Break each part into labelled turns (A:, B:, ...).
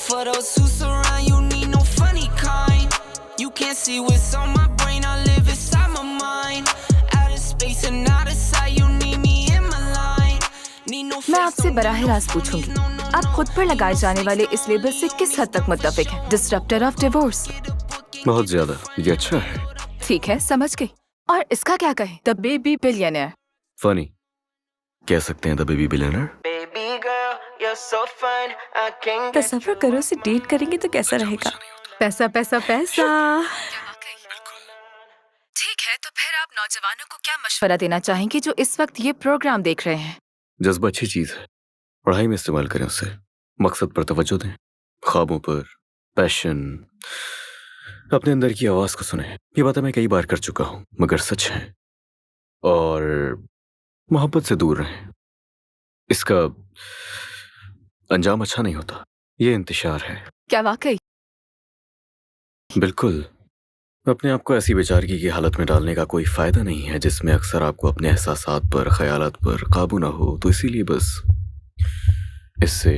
A: For those who surround you, need no funny kind. You can't see what's on my brain, I live inside my mind. Out of space and out of sight, you need me in my line. Need no
B: मैं आपसे बराह रास्त पूछूंगी, आप खुद पर लगाए जाने वाले इस लेबल से किस हद तक मुत्तफिक हैं? Disruptor of divorce.
C: बहुत ज्यादा। ये अच्छा है।
B: ठीक है, समझ गई। और इसका क्या कहें? The baby billionaire.
C: फनी कह सकते हैं, द बेबी बिलियनर।
B: तसव्वुर करो से डेट करेंगे तो कैसा रहेगा? पैसा पैसा पैसा। ठीक है, तो फिर आप नौजवानों को क्या मशवरा देना चाहेंगे जो इस वक्त ये प्रोग्राम देख रहे हैं?
C: जज्बा अच्छी चीज है, पढ़ाई में इस्तेमाल करें उसे, मकसद पर तवज्जो दें, ख्वाबों पर, पैशन, अपने अंदर की आवाज को सुने। ये बातें मैं कई बार कर चुका हूं, मगर सच है। और मोहब्बत से दूर रहें, इसका अंजाम अच्छा नहीं होता। ये इंतशार है।
B: क्या वाकई?
C: बिल्कुल। अपने आप को ऐसी बेचारगी की हालत में डालने का कोई फायदा नहीं है जिसमें अक्सर आपको अपने एहसासात पर, ख्यालात पर काबू ना हो। तो इसीलिए बस इससे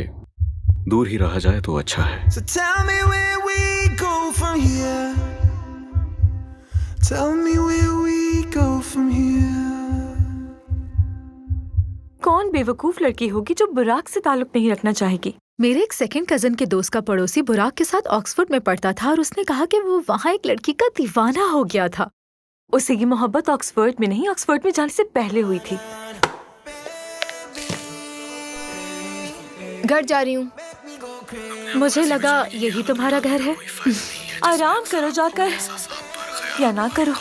C: दूर ही रहा जाए तो अच्छा है।
A: So tell me where we go from here. Tell me where we go from here.
B: कौन बेवकूफ लड़की होगी जो बुराक से ताल्लुक नहीं रखना चाहेगी? मेरे एक सेकंड कजन के दोस्त का पड़ोसी बुराक के साथ ऑक्सफोर्ड में पढ़ता था और उसने कहा कि वो वहाँ एक लड़की का दीवाना हो गया था। उसे ये मोहब्बत ऑक्सफोर्ड में नहीं, ऑक्सफोर्ड में जाने से पहले हुई थी। घर जा रही हूँ। मुझे लगा यही तुम्हारा घर है। आराम करो जाकर, या ना करो।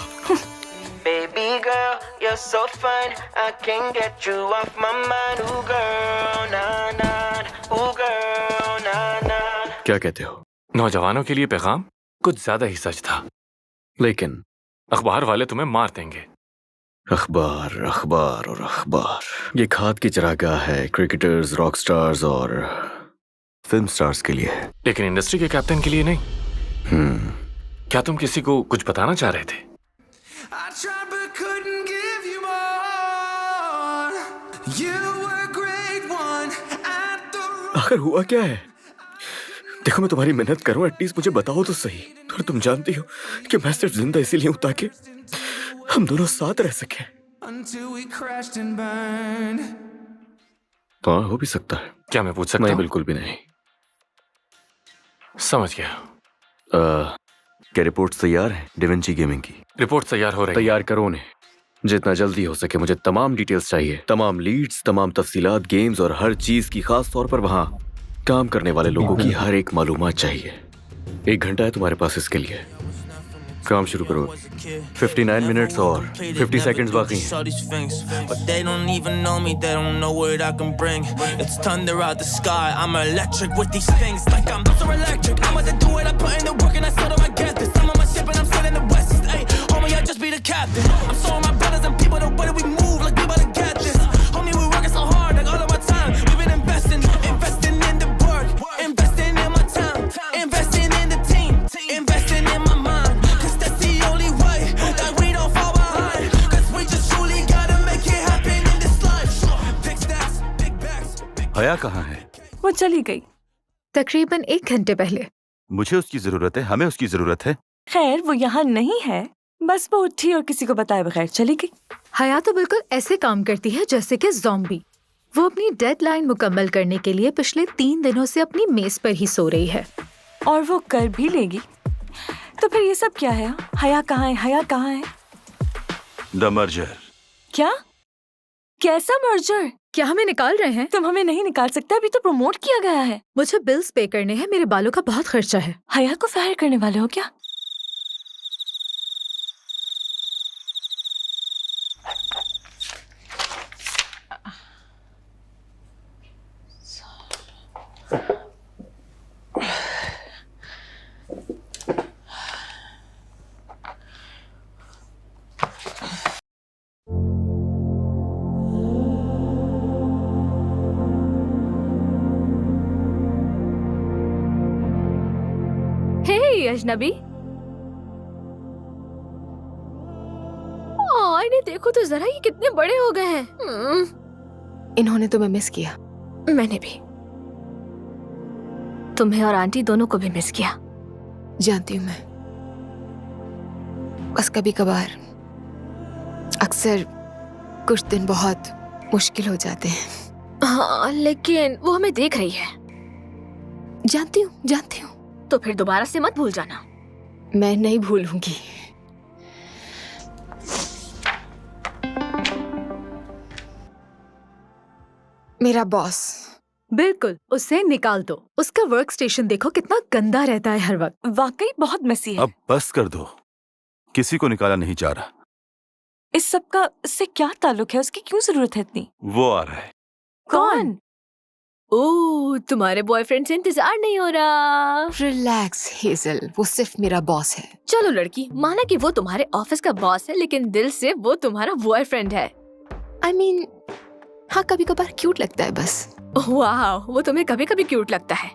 A: Baby girl, you're so fine. I can't get you off my mind. Ooh girl, nah nah. Ooh girl, nah nah.
C: क्या कहते हो?
D: नौजवानों के लिए पैगाम कुछ ज्यादा ही सच था,
C: लेकिन
D: अखबार वाले तुम्हें मार देंगे।
C: अखबार अखबार और अखबार ये खाद की चरागाह है क्रिकेटर्स, रॉक स्टार्स और फिल्म स्टार्स के लिए है,
D: लेकिन इंडस्ट्री के कैप्टन के लिए नहीं। क्या तुम किसी को कुछ बताना चाह रहे थे?
A: I tried but couldn't give you more. You were a great one at the
C: आखिर हुआ क्या है? देखो, मैं तुम्हारी मेहनत करूं, एटलीस्ट मुझे बताओ तो सही। और तुम जानती हो कि मैं सिर्फ जिंदा इसीलिए हूं ताकि हम दोनों साथ रह सकें।
A: until we crashed and burned.
C: हाँ, हो भी सकता है।
D: क्या मैं पूछ सकता
C: नहीं,
D: हूँ?
C: बिल्कुल भी नहीं।
D: समझ गया।
C: क्या रिपोर्ट्स तैयार हैं डिविंची गेमिंग की?
D: रिपोर्ट तैयार हो रही है।
C: तैयार करो उन्हें, जितना जल्दी हो सके। मुझे तमाम डिटेल्स चाहिए, तमाम लीड्स, तमाम तफसीलात, गेम्स और हर चीज की, खास तौर पर वहाँ काम करने वाले लोगों की हर एक मालूमात चाहिए। 1 घंटा है तुम्हारे पास इसके लिए। काम शुरू करो। 59 मिनट्स और 50 सेकंड्स बाकी हैं।
A: But they don't even know me, they don't know what I can bring. It's thunder out the sky, I'm electric with these things. Like I'm so electric, I'm about to do it, I put in the work and I still don't get this. I'm on my ship and I'm still in the west. Ay, homie, I just be the captain. I'm showing my brothers and people the way that we move, like we about to get this. Homie, we working so hard, like all of our time. We've been investing in the work, investing in my time, investing in the team, investing in my mind. Cause that's the only way that we don't fall behind. Cause we just truly gotta make it happen in this life. Big stacks, big bags, big
E: हया कहाँ है?
B: वो चली गई तकरीबन 1 घंटे पहले।
E: मुझे उसकी जरूरत है, हमें उसकी जरूरत है।
B: खैर, वो यहाँ नहीं है, बस वो उठी और किसी को बताए बगैर चली गई। हया तो बिल्कुल ऐसे काम करती है जैसे कि ज़ॉम्बी। वो अपनी डेडलाइन मुकम्मल करने के लिए पिछले 3 दिनों से अपनी मेज पर ही सो रही है, और वो कर भी लेगी। तो फिर ये सब क्या है? हया कहाँ है? हया कहाँ है?
E: The merger.
B: क्या? कैसा मर्जर? क्या हमें निकाल रहे हैं? तुम हमें नहीं निकाल सकते, अभी तो प्रमोट किया गया है। मुझे बिल्स पे करने हैं, मेरे बालों का बहुत खर्चा है। हया को फायर करने वाले हो क्या? अजनबी, इन्हें देखो तो जरा, ये कितने बड़े हो गए हैं।
F: इन्होंने तुम्हें मिस किया। मैंने भी। तुम्हें और आंटी दोनों को भी मिस किया।
G: जानती हूँ मैं, बस कभी कभार अक्सर कुछ दिन बहुत मुश्किल हो जाते हैं।
F: हाँ, लेकिन वो हमें देख रही है।
G: जानती हूँ।
F: तो फिर दोबारा से मत भूल जाना।
G: मैं नहीं भूलूंगी। मेरा बॉस।
B: बिल्कुल, उसे निकाल दो। उसका वर्क स्टेशन देखो कितना गंदा रहता है हर वक्त।
H: वाकई बहुत मेसी है।
E: अब बस कर दो, किसी को निकाला नहीं जा रहा।
H: इस सब का इससे क्या ताल्लुक है? उसकी क्यों जरूरत है इतनी?
E: वो आ रहा है।
H: कौन?
F: ओह, तुम्हारे बॉयफ्रेंड से इंतजार नहीं हो रहा।
G: रिलैक्स हेजल, वो सिर्फ मेरा बॉस है।
F: चलो लड़की, माना कि वो तुम्हारे ऑफिस का बॉस है, लेकिन दिल से वो तुम्हारा बॉयफ्रेंड है।
G: I mean, हाँ, कभी कभार क्यूट लगता है बस।
F: वाह, वो तुम्हें कभी कभी क्यूट लगता है।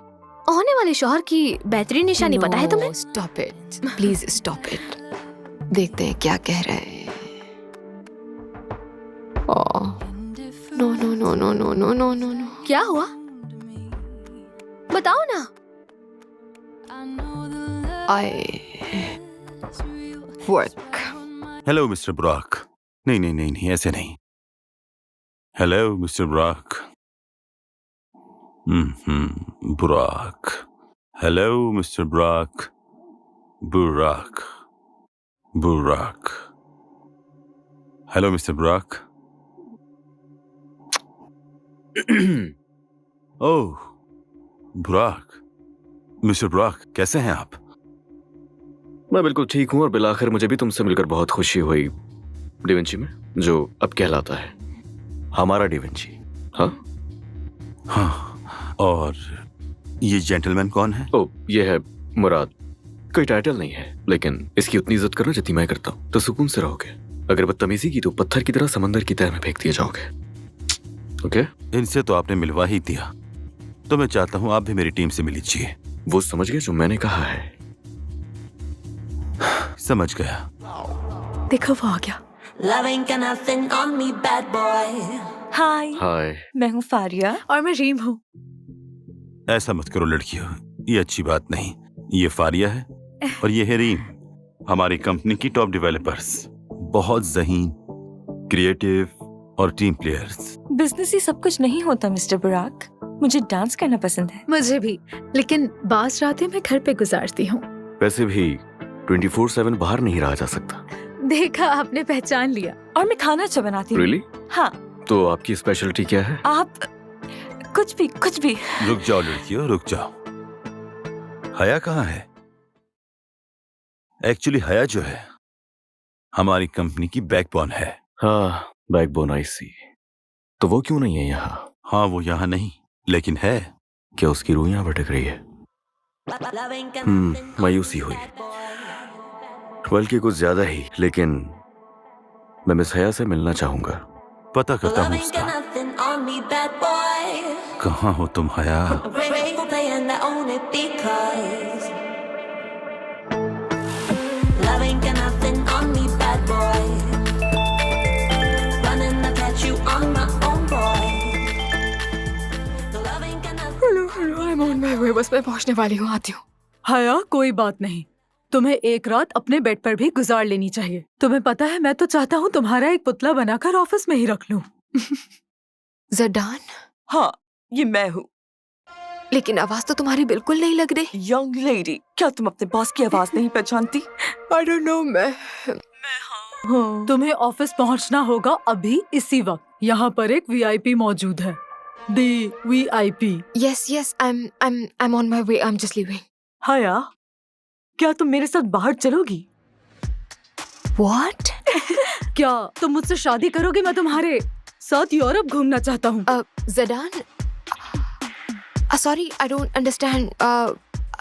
F: होने वाले शौहर की बेहतरीन निशानी पता है तुम्हें?
G: Stop it, please stop it. देखते हैं क्या कह रहे हैं। No no no no no no no no no.
F: क्या हुआ? बताओ ना।
G: I work.
E: Hello mister Brock. नहीं नहीं नहीं नहीं, ऐसे नहीं। Hello mister Brock. Brock. Hello mister Brock. Burak. Burak. Hello mister Brock. Oh Brock. Mister Brock, कैसे हैं आप?
C: मैं बिल्कुल ठीक हूँ और बिलाखिर मुझे भी तुमसे मिलकर बहुत खुशी हुई डिविंची में, जो अब कहलाता है हमारा डिविंची। हाँ
E: हाँ, और ये जेंटलमैन कौन है?
C: ओ, ये है मुराद। कोई टाइटल नहीं है, लेकिन इसकी उतनी इज्जत करना जितनी मैं करता हूँ तो सुकून से रहोगे। अगर बदतमीजी की तो पत्थर की तरह समंदर की तह में फेंक दिए जाओगे। ओके?
E: इनसे तो आपने मिलवा ही दिया, तो मैं चाहता हूँ आप भी मेरी टीम से मिल लीजिए।
C: वो समझ गए जो मैंने कहा है?
E: समझ गया।
B: देखो वो आ गया।
A: Love ain't got nothing on me, bad boy.
H: हाय,
C: हाय।
H: मैं हूँ फारिया।
B: और मैं रीम हूँ।
E: ऐसा मत करो लड़कियों, ये अच्छी बात नहीं। ये फारिया है और ये है रीम, हमारी कंपनी की टॉप डेवलपर्स। बहुत ज़हीन, क्रिएटिव और टीम प्लेयर्स।
H: बिजनेस ही सब कुछ नहीं होता मिस्टर बुराक। मुझे डांस करना पसंद है।
B: मुझे भी, लेकिन बास रातें मैं घर पे गुजारती हूँ।
C: वैसे भी 24/7 बाहर नहीं रहा जा सकता।
B: देखा, आपने पहचान लिया।
H: और मैं खाना अच्छा बनाती हूँ।
C: Really?
H: हाँ।
C: तो आपकी स्पेशलिटी क्या है?
H: आप कुछ भी।
E: रुक जाओ लड़कियों, रुक जाओ। हया कहाँ है? एक्चुअली हया जो है हमारी कंपनी की बैकबोन है।
C: हाँ, बैकबोन, आई सी। तो वो क्यों नहीं है यहाँ?
E: हाँ, वो यहाँ नहीं, लेकिन है।
C: क्या उसकी रूह यहाँ भटक रही है? मायूसी हुई, बल्कि कुछ ज्यादा ही। लेकिन मैं मिस हया से मिलना चाहूंगा।
E: पता करता हूँ उसका। कहाँ हो तुम हया?
G: I'm on my way, बस मैं पहुंचने वाली हूँ, आती हूँ।
B: हया, कोई बात नहीं। तुम्हें एक रात अपने बेड पर भी गुजार लेनी चाहिए। तुम्हें पता है, मैं तो चाहता हूँ तुम्हारा एक पुतला बनाकर ऑफिस में ही रख लूं।
G: जडान?
H: हाँ, ये मैं हूँ।
G: लेकिन आवाज तो तुम्हारी बिल्कुल नहीं लग रही।
H: यंग लेडी, क्या तुम अपने बॉस की आवाज नहीं पहचानती?
G: I don't know, मैं
H: हाँ।
B: तुम्हें ऑफिस पहुंचना होगा अभी, इसी वक्त। यहाँ पर एक VIP मौजूद है। दी VIP।
G: Yes, I'm on my way, I'm just leaving.
H: हया, क्या तुम मेरे साथ बाहर चलोगी?
G: What?
B: क्या तुम मुझसे शादी करोगे? मैं तुम्हारे साथ यूरोप घूमना चाहता हूँ।
G: जडान, sorry, I don't understand.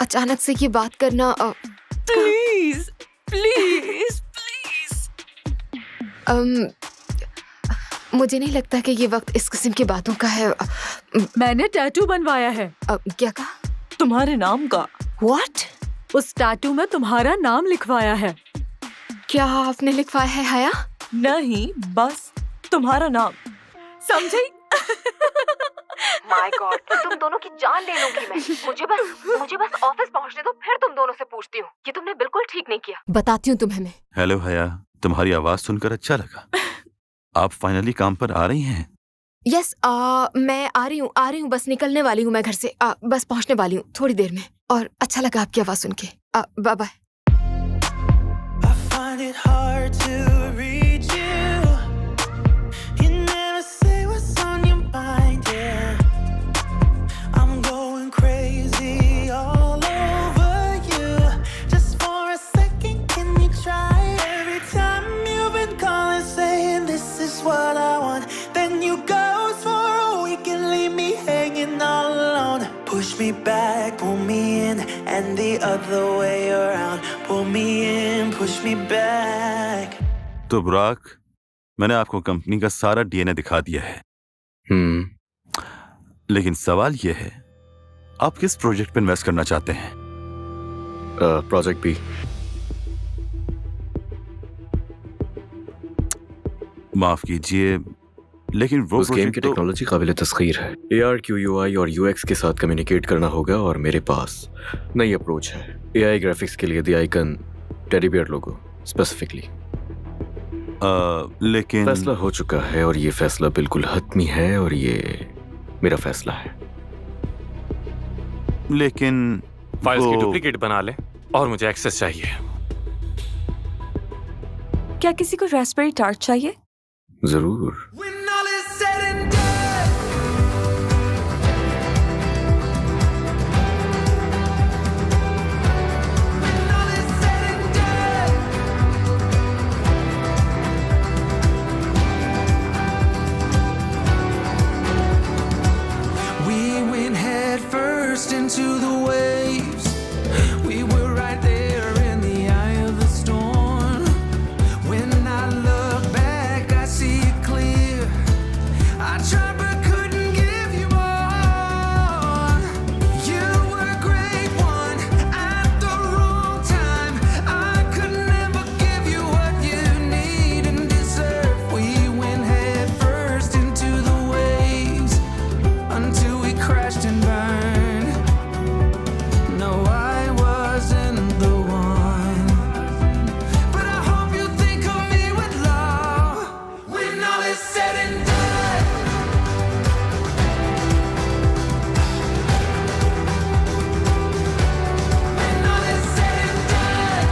G: अचानक से ये बात करना।
H: प्लीज।
G: मुझे नहीं लगता कि ये वक्त इस किस्म की बातों का है।
B: मैंने टैटू बनवाया है।
G: क्या कहा?
H: तुम्हारे नाम का।
G: What?
B: उस टैटू में तुम्हारा नाम लिखवाया है।
G: क्या आपने लिखवाया है हया?
H: नहीं, बस तुम्हारा नाम। समझी?
G: माय गॉड, तुम दोनों की जान ले लूंगी मैं। मुझे बस ऑफिस पहुंचने दो, फिर तुम दोनों से पूछती हूँ। ये तुमने बिल्कुल ठीक नहीं किया। बताती हूँ तुम्हें मैं।
E: हेलो हया, तुम्हारी आवाज सुनकर अच्छा लगा। आप फाइनली काम पर आ रही हैं?
G: यस, मैं आ रही हूँ, बस निकलने वाली हूँ मैं घर से। बस पहुंचने वाली हूँ थोड़ी देर में। और अच्छा लगा आपकी आवाज सुन के। Bye bye.
A: I find it hard to read you. You never say what's on your mind, yeah. I'm going crazy all over you. Just for a second, can you try? Every time you've been calling, saying this is what I want, then you ghost for a week and leave me hanging all alone. Push me back, pull me in, and the other way around. Pull me in, push me back.
E: तो बुराक, मैंने आपको company का सारा DNA दिखा दिया है। लेकिन सवाल यह है, आप किस प्रोजेक्ट पे इन्वेस्ट करना चाहते हैं?
C: Project B.
E: माफ कीजिए, लेकिन वो
C: उस गेम की
E: प्रोजेक्ट तो
C: टेक्नोलॉजी काबिल तस्खीर है। ARQUI और UX के साथ कम्युनिकेट करना होगा और मेरे पास नई अप्रोच है। AI ग्राफिक्स के लिए the icon teddy bear logo specifically.
E: लेकिन
C: फैसला हो चुका है और ये फैसला बिल्कुल हतमी है और ये मेरा फैसला है।
E: लेकिन
D: फाइल्स की
E: वो-
D: डुप्लीकेट बना ले और मुझे एक्सेस चाहिए।
H: क्या किसी को रास्पबेरी टार्ट चाहिए?
C: जरूर।
A: When all is said and done, when all is said and done, we went head first into the waves. We were right there in the eye of the storm. When I look back, I see it clear. I tried but couldn't give you more. You were a great one at the wrong time. I could never give you what you need and deserve. We went head first into the waves until we crashed and burned. No, I wasn't the one, but I hope you think of me with love when all is said and done. When all is said and done.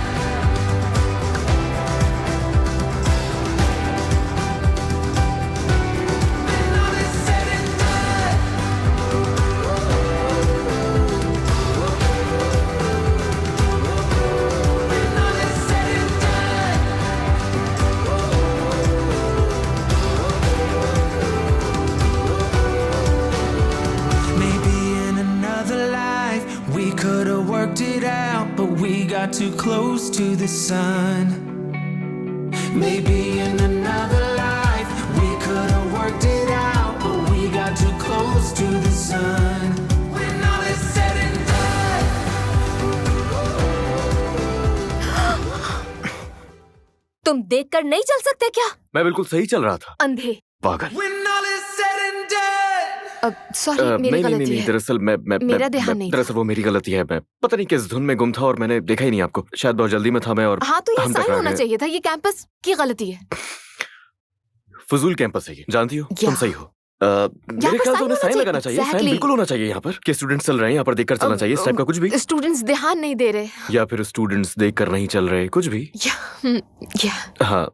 A: When all is said and done. When all is said and done. Maybe in another life we could have worked it out, but we got too close to the sun. Maybe in another life we could have worked it out, but we got too close to the sun. When all is said and done.
F: तुम देखकर नहीं चल सकते क्या?
C: मैं बिल्कुल सही चल रहा था।
F: अंधे।
C: पागल।
A: When all is said and done.
G: Sorry, मेरी
C: नहीं
G: गलती है।
C: दरअसल
G: मेरा ध्यान नहीं था।
C: दरअसल वो मेरी गलती है। मैं पता नहीं किस धुन में गुम था और मैंने देखा ही नहीं आपको। शायद बहुत जल्दी में था मैं और
G: हाँ, तो ये
C: हम
G: साइन
C: टकरा
G: होना
C: गए।
G: चाहिए था। ये कैंपस की गलती है।
C: फजूल कैंपस है ये, जानती हो? तुम
G: या।
C: सही हो। मेरे ख्याल से उन्हें साइन लगाना चाहिए। Sign
G: Exactly.
C: बिल्कुल होना चाहिए यहाँ पर कि स्टूडेंट्स चल रहे हैं, यहाँ पर देखकर चलना चाहिए। इस टाइप का कुछ भी,
G: स्टूडेंट्स ध्यान नहीं दे रहे।
C: या फिर स्टूडेंट्स देखकर नहीं चल रहे, कुछ भी।
G: या
C: हाँ,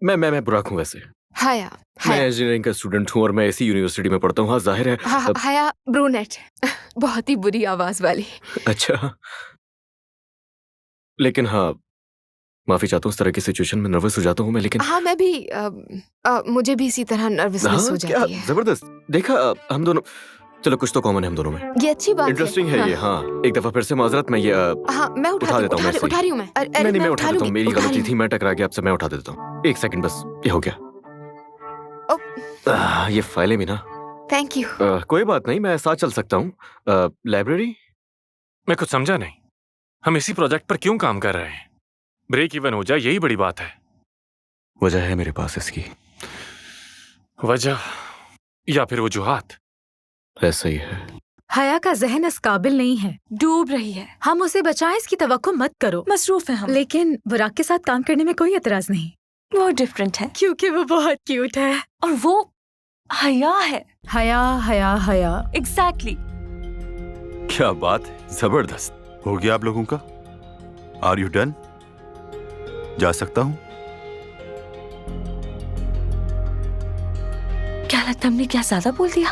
C: मैं बुराक हूँ वैसे।
G: हाया
C: मैं इंजीनियरिंग का स्टूडेंट हूँ और मैं इसी यूनिवर्सिटी में पढ़ता हूँ। हाँ, जाहिर है।
G: हाया ब्रूनेट, बहुत ही बुरी आवाज वाली।
C: अच्छा, लेकिन हाँ, माफी चाहता हूँ, इस तरह की सिचुएशन में नर्वस हो जाता हूँ मैं। लेकिन
G: हाँ, मैं भी मुझे भी इसी तरह नर्वसनेस हो
C: क्या
G: जाती है।
C: जबरदस्त। देखा, हम दोनों, चलो कुछ तो कॉमन है हम दोनों में।
G: ये अच्छी बात है।
C: इंटरेस्टिंग है ये। हाँ, एक दफा फिर से माजरत, मैं ये
G: हाँ, मैं
C: उठा देता हूँ मैं
G: उठा रही हूँ मैं। अरे,
C: नहीं, मैं उठा देता हूँ। मेरी
G: उठा
C: गलती
G: लूंगी।
C: थी, मैं टकरा गया आपसे। मैं उठा देता हूँ। एक सेकंड बस, ये हो गया। ये फाइलें भी ना।
G: Thank you.
C: कोई बात नहीं, मैं साथ चल सकता हूँ। लाइब्रेरी?
D: मैं कुछ समझा नहीं, हम इसी प्रोजेक्ट पर क्यों काम कर रहे हैं? ब्रेक इवन हो जाए, यही बड़ी बात है।
C: वजह है मेरे पास इसकी।
D: वजह? या फिर वजूहात?
C: ऐसा ही है।
B: हया का जहन इस काबिल नहीं है।
H: डूब रही है।
B: हम उसे बचाएं इसकी तवक्को मत करो।
H: मसरूफ है हम।
B: लेकिन बुराक के साथ काम करने में कोई एतराज नहीं,
H: वो डिफरेंट है
B: क्योंकि वो बहुत क्यूट है।
H: और वो हया है।
B: हया हया हया।
H: एग्जैक्टली।
E: क्या बात है, जबरदस्त। हो गया आप लोगों का? Are you done? जा सकता हूं?
H: क्या लगता हमने क्या ज्यादा बोल दिया?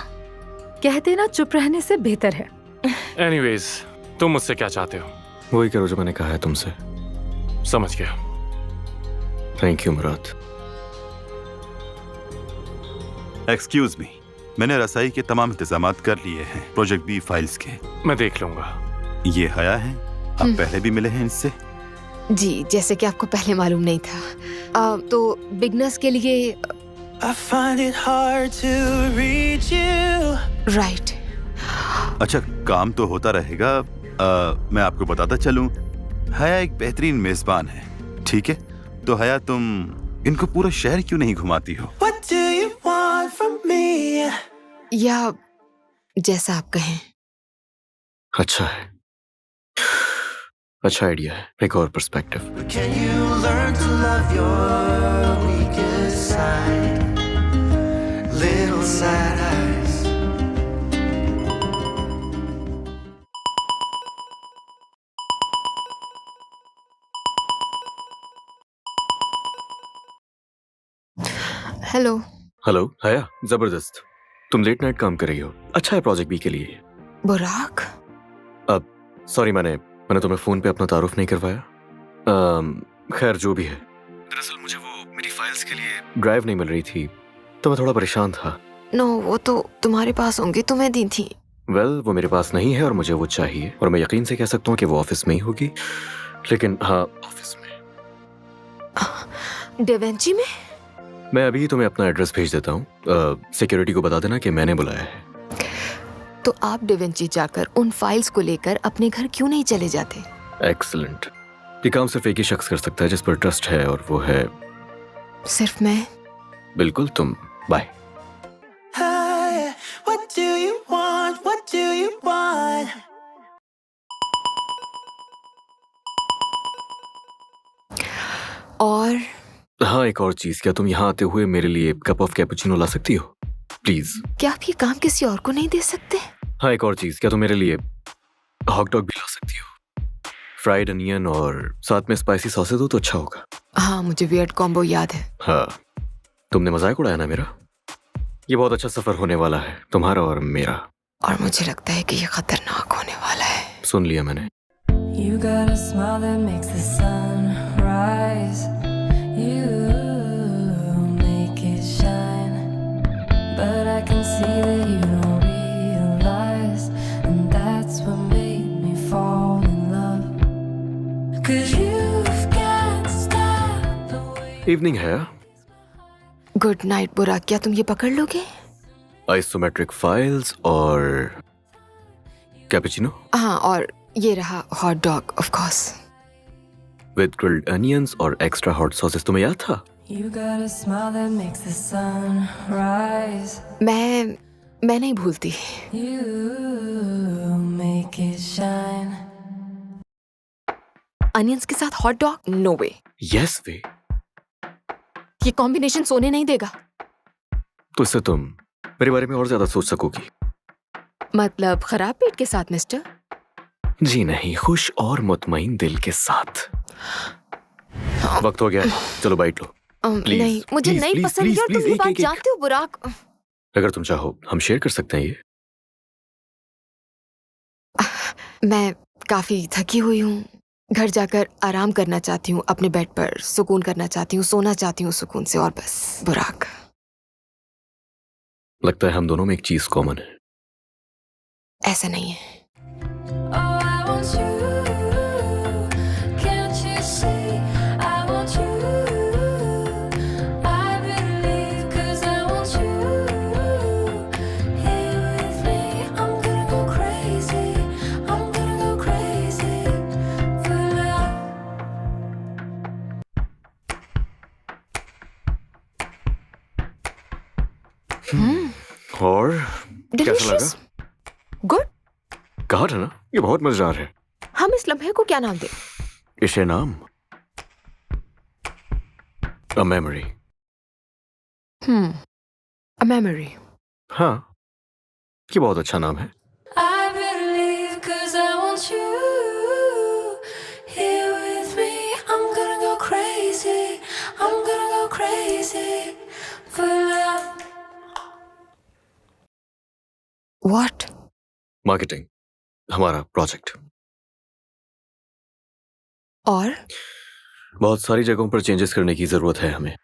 B: कहते ना चुप रहने से बेहतर है।
D: एनीवेज, तुम मुझसे क्या चाहते हो?
C: वही करो जो मैंने कहा है तुमसे।
D: समझ गया।
C: Thank you Murad.
E: Excuse me, मैंने रसाई के तमाम इंतजामात कर लिए हैं प्रोजेक्ट बी फाइल्स के।
D: मैं देख लूंगा।
E: ये हया है, आप पहले भी मिले हैं इनसे?
G: जी, जैसे कि आपको पहले मालूम नहीं था। तो बिगनर्स के लिए
A: I find it hard to reach you.
G: Right.
E: अच्छा, काम तो होता रहेगा। मैं आपको बताता चलूं, हया एक बेहतरीन मेजबान है, ठीक है? तो हया, तुम इनको पूरा शहर क्यों नहीं घुमाती हो?
A: What do you want from me?
G: या जैसा आप कहें।
C: अच्छा है, अच्छा आइडिया है। एक और perspective.
A: Can you learn to love your weakest side? Little sad eyes.
G: Hello.
C: Hello हया, जबरदस्त। तुम लेट नाइट काम कर रही हो। अच्छा है प्रोजेक्ट बी के लिए।
G: बुराक।
C: अब सॉरी, मैंने तुम्हें फोन पे अपना तारुफ नहीं करवाया। खैर जो भी है, दरअसल मुझे वो मेरी फाइल्स के लिए ड्राइव नहीं मिल रही थी, तो मैं थोड़ा परेशान था।
G: नो, वो तो तुम्हारे पास होंगी, तुम्हें दी थी।
C: वेल, वो मेरे पास नहीं है और मुझे वो चाहिए, और मैं यकीन से कह सकता हूँ कि वो ऑफिस में ही होगी। लेकिन हाँ, ऑफिस में।
G: डेवेंची में?
C: मैं अभी तुम्हें अपना एड्रेस भेज देता हूँ। सिक्योरिटी को बता देना कि मैंने बुलाया है।
G: तो आप डेवेंची जाकर उन फाइल्स को लेकर अपने घर क्यों नहीं चले जाते?
C: एक्सीलेंट। ये काम सिर्फ एक ही शख्स कर सकता है जिस पर ट्रस्ट है, और वो है
G: सिर्फ मैं।
C: बिल्कुल तुम। Bye.
A: Hi, what do you want? What do you want?
G: और
C: हाँ, एक और चीज, क्या तुम यहाँ आते हुए मेरे लिए कप ऑफ कैपुचिनो ला सकती हो प्लीज?
G: क्या आप ये काम किसी और को नहीं दे सकते?
C: हाँ, एक और चीज, क्या तुम मेरे लिए हॉट डॉग भी ला सकती हो? फ्राइड अनियन और साथ में स्पाइसी सॉसेज हो तो अच्छा होगा।
G: हाँ, मुझे वियर्ड कॉम्बो याद है।
C: हाँ, तुमने मजाक उड़ाया ना मेरा। ये बहुत अच्छा सफर होने वाला है, तुम्हारा और मेरा।
G: और मुझे लगता है कि ये खतरनाक होने वाला है।
C: सुन लिया मैंने।
I: You got a smile that makes the sun rise. You make it shine. But I can see that you don't realize. And that's what made me fall in love. 'Cause you've got style the way.
C: Evening है।
G: Good night बुराक, क्या तुम ये पकड़ लोगे?
C: Isometric files और cappuccino
G: हाँ, और ये रहा hot dog of course.
C: With grilled onions और एक्स्ट्रा हॉट सॉसेस। तुम्हें याद था?
I: You got a smile that makes the sun rise.
G: मैं नहीं भूलती।
I: You make it shine.
G: Onions के साथ हॉट डॉग? नो वे।
C: यस वे।
G: ये कॉम्बिनेशन सोने नहीं देगा।
C: तो इससे तुम मेरे बारे में और ज्यादा सोच सकोगी।
G: मतलब खराब पेट के साथ मिस्टर?
C: जी नहीं, खुश और मुतमईन दिल के साथ। वक्त हो गया, चलो बाइट लो। Please,
G: नहीं, मुझे
C: please,
G: नहीं
C: please,
G: पसंद
C: please,
G: यार, तुम
C: please,
G: ये
C: एक,
G: बात
C: एक, एक।
G: जानते हो बुराक।
C: अगर तुम चाहो हम शेयर कर सकते हैं ये।
G: मैं काफी थकी हुई हूँ, घर जाकर आराम करना चाहती हूँ, अपने बेड पर सुकून करना चाहती हूँ, सोना चाहती हूँ सुकून से, और बस। बुराक,
C: लगता है हम दोनों में एक चीज कॉमन है।
G: ऐसा नहीं है।
I: Oh, I want you. Can't you see? I want you. I believe 'cause I want you. Here with me, I'm gonna go crazy. I'm gonna go crazy for love.
C: और कैसा
G: डिलीशियस,
C: लगा?
G: Good.
C: कहा था ना, ये बहुत मजेदार है।
G: हम इस लम्हे को क्या नाम दें?
C: इसे नाम अ मेमोरी।
G: A memory.
C: हाँ, ये बहुत अच्छा नाम है।
I: I better leave 'cause I want you here with me. I'm gonna go crazy. I'm gonna go crazy for love.
G: What?
C: Marketing, हमारा प्रोजेक्ट।
G: और
C: बहुत सारी जगहों पर चेंजेस करने की जरूरत है हमें।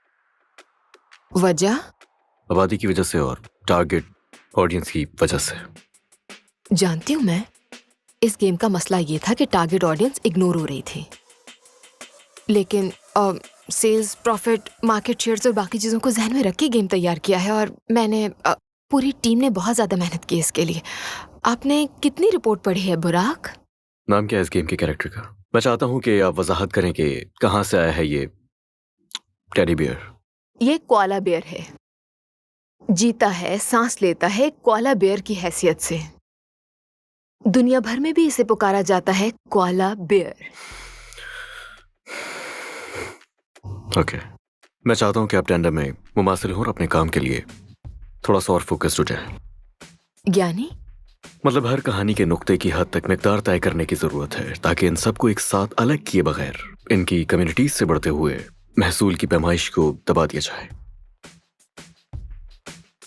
G: वजह?
C: आबादी की वजह से और टारगेट ऑडियंस की वजह से।
G: जानती हूँ मैं, इस गेम का मसला ये था कि टारगेट ऑडियंस इग्नोर हो रही थी, लेकिन सेल्स, प्रॉफिट, मार्केट शेयर्स और बाकी चीज़ों को जहन में रख के गेम तैयार किया है। और मैंने पूरी टीम ने बहुत ज़्यादा मेहनत की इसके लिए। आपने कितनी रिपोर्ट पढ़ी है बुराक?
C: नाम क्या है इस गेम के कैरेक्टर का? मैं चाहता हूँ कि आप वजाहत करें कि कहाँ से आया है ये टेडी बियर।
G: ये कोआला बेयर है, जीता है, सांस लेता है कोआला बेयर की हैसियत से। दुनिया भर में भी इसे पुकारा जाता है कोआला बेयर।
C: ओके, मैं चाहता हूँ कि आप टेंडर में मुमासिल हो और अपने काम के लिए थोड़ा सा और फोकस्ड हो जाए।
G: यानी
C: मतलब हर कहानी के नुक्ते की हद तक मिकदार तय करने की जरूरत है, ताकि इन सबको एक साथ अलग किए बगैर इनकी कम्युनिटीज से बढ़ते हुए महसूल की पैमाइश को दबा दिया जाए।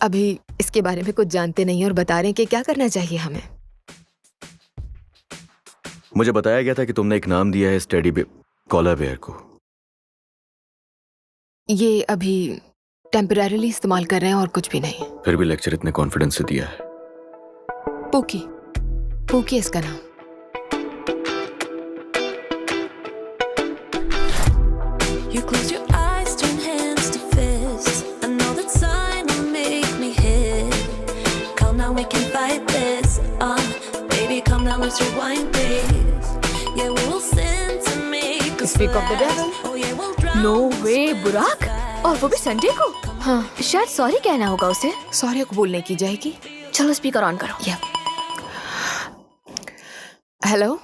G: अभी इसके बारे में कुछ जानते नहीं और बता रहे हैं कि क्या करना चाहिए हमें।
C: मुझे बताया गया था कि तुमने एक नाम दिया है इस टेडी कोआला बेयर को।
G: ये अभी टेम्परेरीली इस्तेमाल कर रहे हैं और कुछ भी नहीं।
C: फिर भी लेक्चर इतने कॉन्फिडेंस से दिया है।
G: पूकी, पूकी इसका नाम।
I: You close your eyes, turn hands to fists. I know that sign will make me hit. Come now, we can fight this. Baby, come now, let's rewind this. Yeah, we'll sin to make us
G: Speak of the devil.
I: Oh yeah, we'll drown.
F: No way Burak, और वो भी Sunday को।
G: हाँ,
F: शायद sorry कहना होगा उसे।
G: Sorry कबूल नहीं की जाएगी।
F: चलो स्पीकर ऑन करो।
G: या हेलो।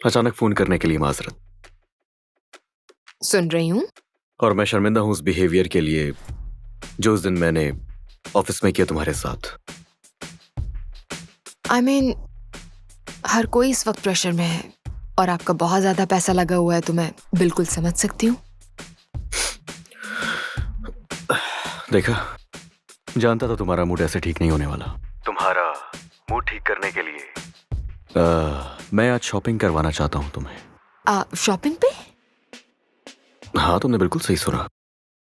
C: अचानक फोन करने के लिए माजरत।
G: सुन रही हूँ।
C: और मैं शर्मिंदा हूँ उस बिहेवियर के लिए जो उस दिन मैंने ऑफिस में किया तुम्हारे साथ।
G: I mean, हर कोई इस वक्त प्रेशर में है और आपका बहुत ज्यादा पैसा लगा हुआ है, तो मैं बिल्कुल समझ सकती हूँ।
C: देखा, जानता था तुम्हारा मूड ऐसे ठीक नहीं होने वाला। तुम्हारा मूड ठीक करने के लिए मैं आज शॉपिंग करवाना चाहता हूँ तुम्हें।
G: शॉपिंग पे?
C: हाँ, तुमने बिल्कुल सही सुना,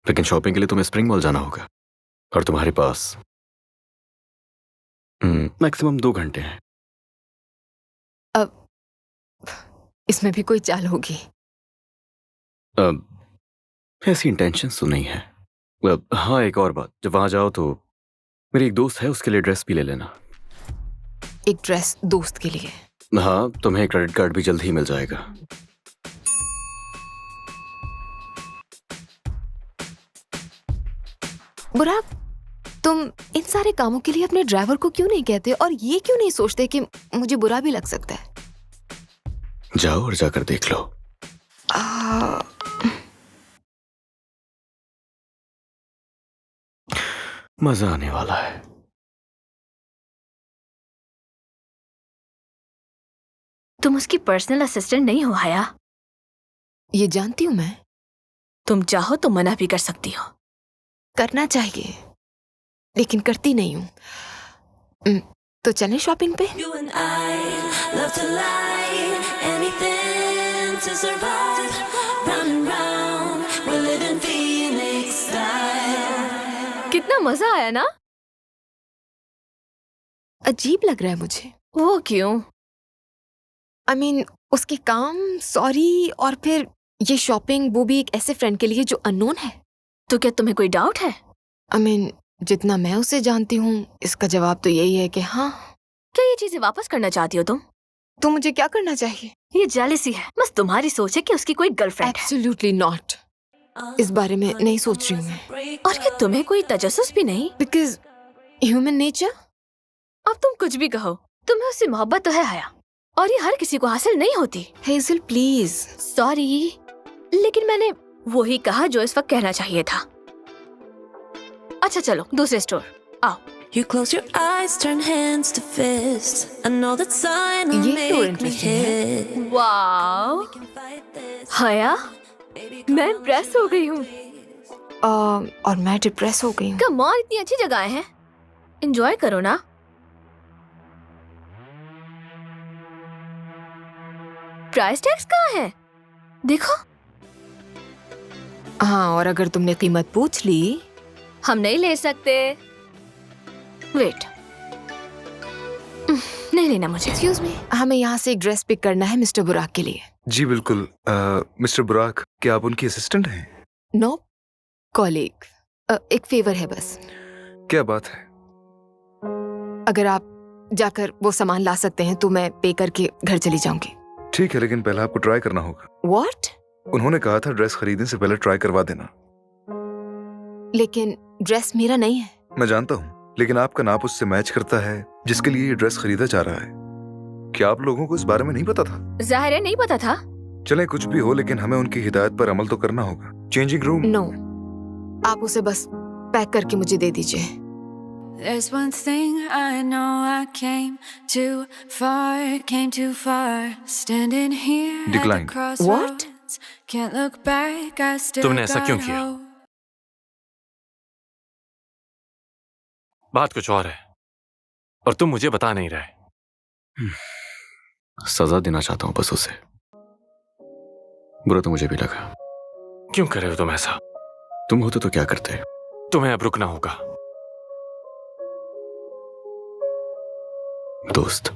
C: लेकिन शॉपिंग के लिए तुम्हें स्प्रिंग मॉल जाना होगा और तुम्हारे पास मैक्सिमम 2 घंटे हैं।
G: अब इसमें भी कोई चाल होगी?
C: ऐसी इंटेंशंस तो नहीं है। हाँ, एक और बात, जब वहां जाओ तो मेरी एक दोस्त है, उसके लिए ड्रेस भी ले लेना।
G: एक ड्रेस दोस्त के लिए?
C: हाँ, तुम्हें क्रेडिट कार्ड भी जल्द ही मिल जाएगा।
G: बुराक, तुम इन सारे कामों के लिए अपने ड्राइवर को क्यों नहीं कहते और ये क्यों नहीं सोचते कि मुझे बुरा भी लग सकता है?
C: जाओ और जाकर देख लो। मजा आने वाला है।
F: तुम उसकी पर्सनल असिस्टेंट नहीं हो हया।
G: ये जानती हूँ मैं।
F: तुम चाहो तो मना भी कर सकती हो।
G: करना चाहिए, लेकिन करती नहीं हूँ। तो चलें शॉपिंग पे?
I: You and I love to lie, anything to survive. Round and round, we're living Phoenix style.
F: कितना मजा आया ना?
G: अजीब लग रहा है मुझे।
F: वो क्यों?
G: I mean, उसके काम, सॉरी, और फिर ये शॉपिंग, वो भी एक ऐसे फ्रेंड के लिए जो अननोन है।
F: तो क्या तुम्हें कोई डाउट है?
G: I mean, जितना मैं उसे जानती हूँ, इसका जवाब तो यही है कि हाँ।
F: क्या ये चीजें वापस करना चाहती हो तुम?
G: तो मुझे क्या करना चाहिए?
F: ये जेलसी है, बस तुम्हारी सोच है कि उसकी कोई गर्लफ्रेंड है।
G: Absolutely not. इस बारे में नहीं सोच रही हूँ मैं,
F: और क्या तुम्हें कोई तजस्सुस भी नहीं?
G: Because human nature.
F: अब तुम कुछ भी कहो, तुम्हें उससे मोहब्बत तो है हया, और ये हर किसी को हासिल नहीं होती।
G: Hazel please.
F: सॉरी, लेकिन मैंने वही कहा जो इस वक्त कहना चाहिए था। अच्छा चलो दूसरे स्टोर आओ।
I: You close your eyes, turn hands to fists. I know that sign will
G: ये तो
I: make me
G: interesting है।
I: hit.
F: वाओ हया, मैं इम्प्रेस हो गई हूँ।
G: और मैं डिप्रेस हो गई हूँ।
F: कम ऑन, इतनी अच्छी जगह है, एंजॉय करो ना। प्राइस टैग्स कहाँ है? देखो।
G: हाँ, और अगर तुमने कीमत पूछ ली।
F: हम नहीं ले सकते। वेट, नहीं लेना मुझे।
G: एक्सक्यूज मी, हमें यहाँ से एक ड्रेस पिक करना है मिस्टर बुराक के लिए।
J: जी बिल्कुल। मिस्टर बुराक, क्या आप उनकी असिस्टेंट हैं?
G: No, colleague. एक फेवर है बस।
J: क्या बात है?
G: अगर आप जाकर वो सामान ला सकते हैं तो मैं पे करके घर चली जाऊंगी।
J: ठीक है, लेकिन पहले आपको ट्राई करना होगा।
G: What?
J: उन्होंने कहा था ड्रेस खरीदने से पहले ट्राई करवा देना।
G: लेकिन ड्रेस मेरा नहीं है।
J: मैं जानता हूँ, लेकिन आपका नाप उससे मैच करता है जिसके लिए ये ड्रेस खरीदा जा रहा है। क्या आप लोगों को इस बारे में नहीं पता था?
F: जाहिर है नहीं पता था।
J: चले कुछ भी हो, लेकिन हमें उनकी हिदायत पर अमल तो करना होगा। Changing room.
G: नो, आप उसे बस पैक करके मुझे दे दीजिए।
I: There's one thing I know, I came too far, standing here at the
J: Decline.
I: crossroads. Can't look back, I still
D: तुमने ऐसा क्यों
I: got
D: किया?
I: hope.
D: बात कुछ और है, और तुम मुझे बता नहीं रहे।
C: सजा देना चाहता हूं बस उसे। बुरा तो मुझे भी लगा।
D: क्यों कर रहे हो तुम ऐसा?
C: तुम होते तो क्या करते?
D: तुम्हें अब रुकना होगा।
C: दोस्त,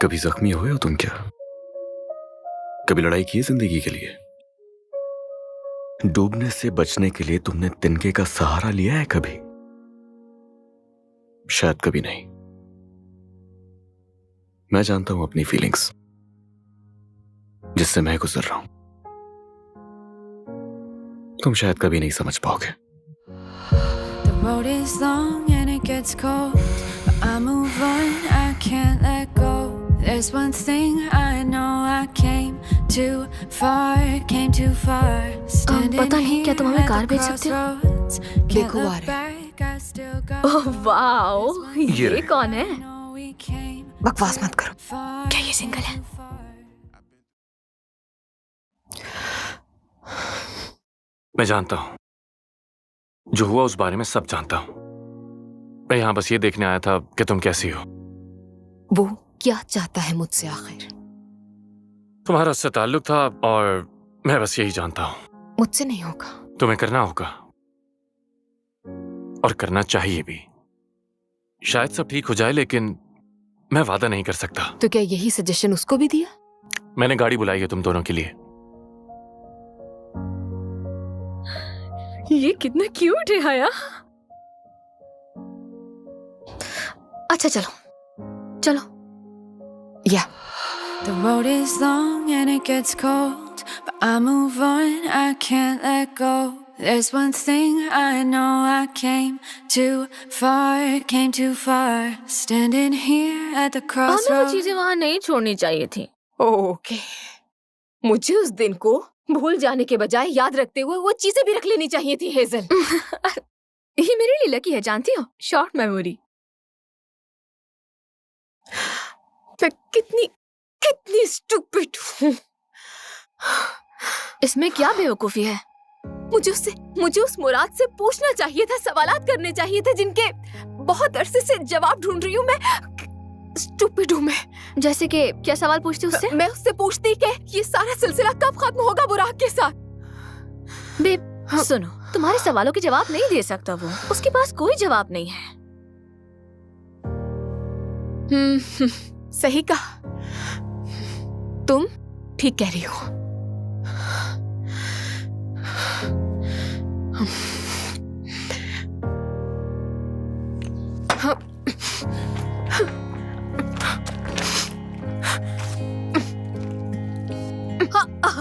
C: कभी जख्मी हुए हो तुम क्या? कभी लड़ाई की है जिंदगी के लिए? डूबने से बचने के लिए तुमने तिनके का सहारा लिया है कभी? शायद कभी नहीं। मैं जानता हूं अपनी फीलिंग्स, जिससे मैं गुजर रहा हूं। तुम शायद कभी नहीं समझ पाओगे।
I: The road is long and it gets cold, but I move on, I can't let go. There's one thing I know, I came too far, standing
F: पता नहीं, क्या तुम हमें
I: here
F: कार
I: at
F: भेज
I: the
F: सकते हो?
I: crossroads. Can't
G: देखो आ
I: look
G: रहे हैं।
I: back, I still got
F: oh wow, ये
J: रहे।
F: कौन है?
I: know we came
G: बकवास मत करो।
I: far.
F: क्या ये सिंगल है?
D: मैं जानता हूं, जो हुआ उस बारे में सब जानता हूं। मैं यहां बस ये देखने आया था कि तुम कैसी हो।
G: वो क्या चाहता है मुझसे आखिर?
D: तुम्हारा उससे ताल्लुक था, और मैं बस यही जानता हूं।
G: मुझसे नहीं होगा।
D: तुम्हें करना होगा, और करना चाहिए भी। शायद सब ठीक हो जाए, लेकिन मैं वादा नहीं कर सकता।
G: तो क्या यही सजेशन उसको भी दिया?
D: मैंने गाड़ी बुलाई है तुम दोनों के लिए।
F: ये कितना क्यूट है हया। अच्छा चलो चलो।
G: या
I: The road is long and it gets cold, but I move on, I can't let go. There's one thing I know, I came too far, standing here at the
F: हमें वो
I: crossroads.
F: चीजें वहां नहीं छोड़नी चाहिए थी।
G: ओके, मुझे उस दिन को भूल जाने के बजाय याद रखते हुए वो चीजें भी रख लेनी चाहिए थी हेजल।
F: ये मेरे लिए लकी है, जानती हो, शॉर्ट मेमोरी।
G: मैं कितनी स्टूपिड हूँ।
F: इसमें क्या बेवकूफी है?
G: मुझे उस मुराद से पूछना चाहिए था, सवालात करने चाहिए थे जिनके बहुत अरसे से जवाब ढूंढ रही हूँ मैं। स्टूपिड हूँ मैं।
F: जैसे कि क्या सवाल पूछती उससे?
G: मैं उससे पूछती कि ये सारा सिलसिला कब खत्म होगा बुराक के साथ।
F: बेब सुनो, तुम्हारे सवालों के जवाब नहीं दे सकता वो, उसके पास कोई जवाब नहीं है।
G: सही कहा, तुम ठीक कह रही हो।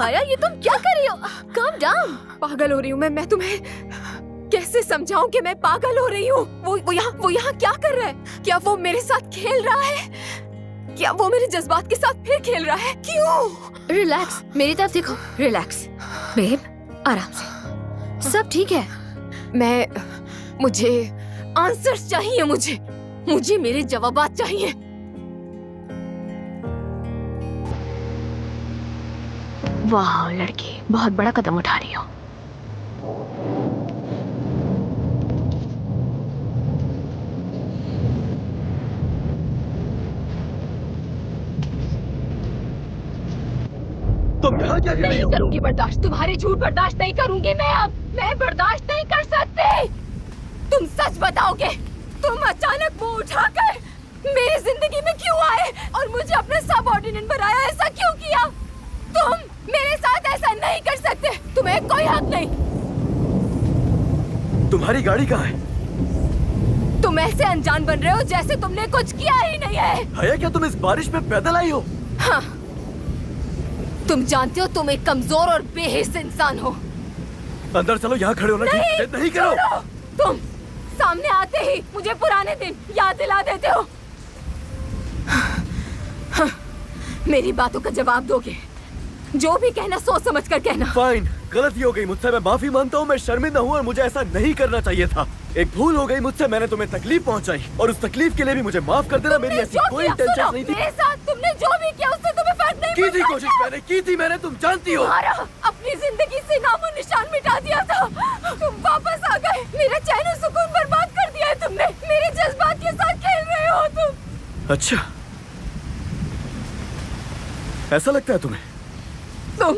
F: हाया, ये तुम क्या कर रही हो? Calm down.
G: पागल हो रही हूँ मैं तुम्हें कैसे समझाऊं कि मैं पागल हो रही हूँ? वो यहाँ क्या कर रहा है? क्या वो मेरे साथ खेल रहा है? क्या वो मेरे जज्बात के साथ फिर खेल रहा है? क्यों?
F: रिलैक्स, मेरी तरफ देखो। रिलैक्स बेब, आराम से, सब ठीक है।
G: मुझे आंसर्स चाहिए। मुझे मेरे जवाबात चाहिए।
F: वाह लड़की, बहुत बड़ा कदम उठा रही हो।
C: तुम यहाँ क्या कर रही
G: नहीं
C: हो?
G: करूंगी बर्दाश्त, तुम्हारे झूठ बर्दाश्त नहीं करूंगी मैं अब। मैं बर्दाश्त नहीं कर सकती। तुम सच बताओगे? तुम अचानक मुंह उठाकर मेरी जिंदगी में क्यों आए और मुझे अपने सबऑर्डिनेट बनाया? ऐसा क्यों किया? तुम मेरे साथ ऐसा नहीं कर सकते। तुम्हें कोई हक नहीं।
C: तुम्हारी गाड़ी कहाँ है?
G: तुम ऐसे अनजान बन रहे हो जैसे तुमने कुछ किया ही नहीं है।
C: हया, क्या तुम इस बारिश में पैदल आई हो?
G: हाँ, तुम जानते हो तुम एक कमजोर और बेहिस इंसान हो।
C: अंदर चलो, यहाँ खड़े होना ठीक नहीं करो।
G: छोड़ो। तुम सामने आते ही मुझे पुराने दिन याद दिला देते हो। मेरी बातों का जवाब दोगे? जो भी कहना सोच समझ कर कहना।
C: फाइन, गलती हो गई मुझसे, मैं माफी मानता हूँ। मैं शर्मिंदा हूँ और मुझे ऐसा नहीं करना चाहिए था। एक भूल हो गई मुझसे, मैंने तुम्हें तकलीफ पहुँचाई और उस तकलीफ के लिए भी मुझे माफ कर देना। मेरी ऐसी कोई इंटेंशन नहीं थी।
G: मेरे साथ तुमने जो भी किया उससे तुम्हें फर्क नहीं
C: की थी कोशिश, की थी मैंने, तुम जानती हो।
G: अपनी जिंदगी से नामो निशान मिटा दिया था। तुम वापस आ गए, मेरा चैन और सुकून बर्बाद कर दिया है तुमने। मेरे जज्बात के साथ खेल रहे हो तुम।
C: अच्छा, ऐसा लगता है तुम्हें?
G: तुम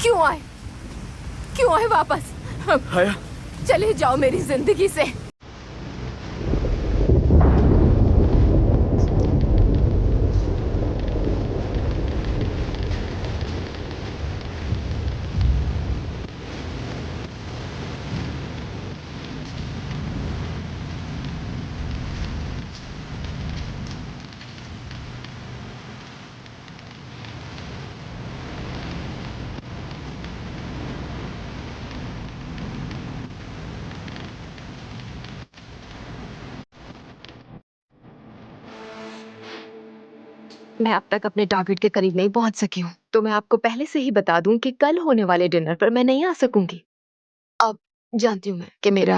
G: क्यों आए वापस?
C: हया,
G: चले जाओ मेरी जिंदगी से। मैं अब तक अपने टारगेट के करीब नहीं पहुंच सकी हूँ, तो मैं आपको पहले से ही बता दूं कि कल होने वाले डिनर पर मैं नहीं आ सकूंगी। अब जानती हूँ मैं कि मेरा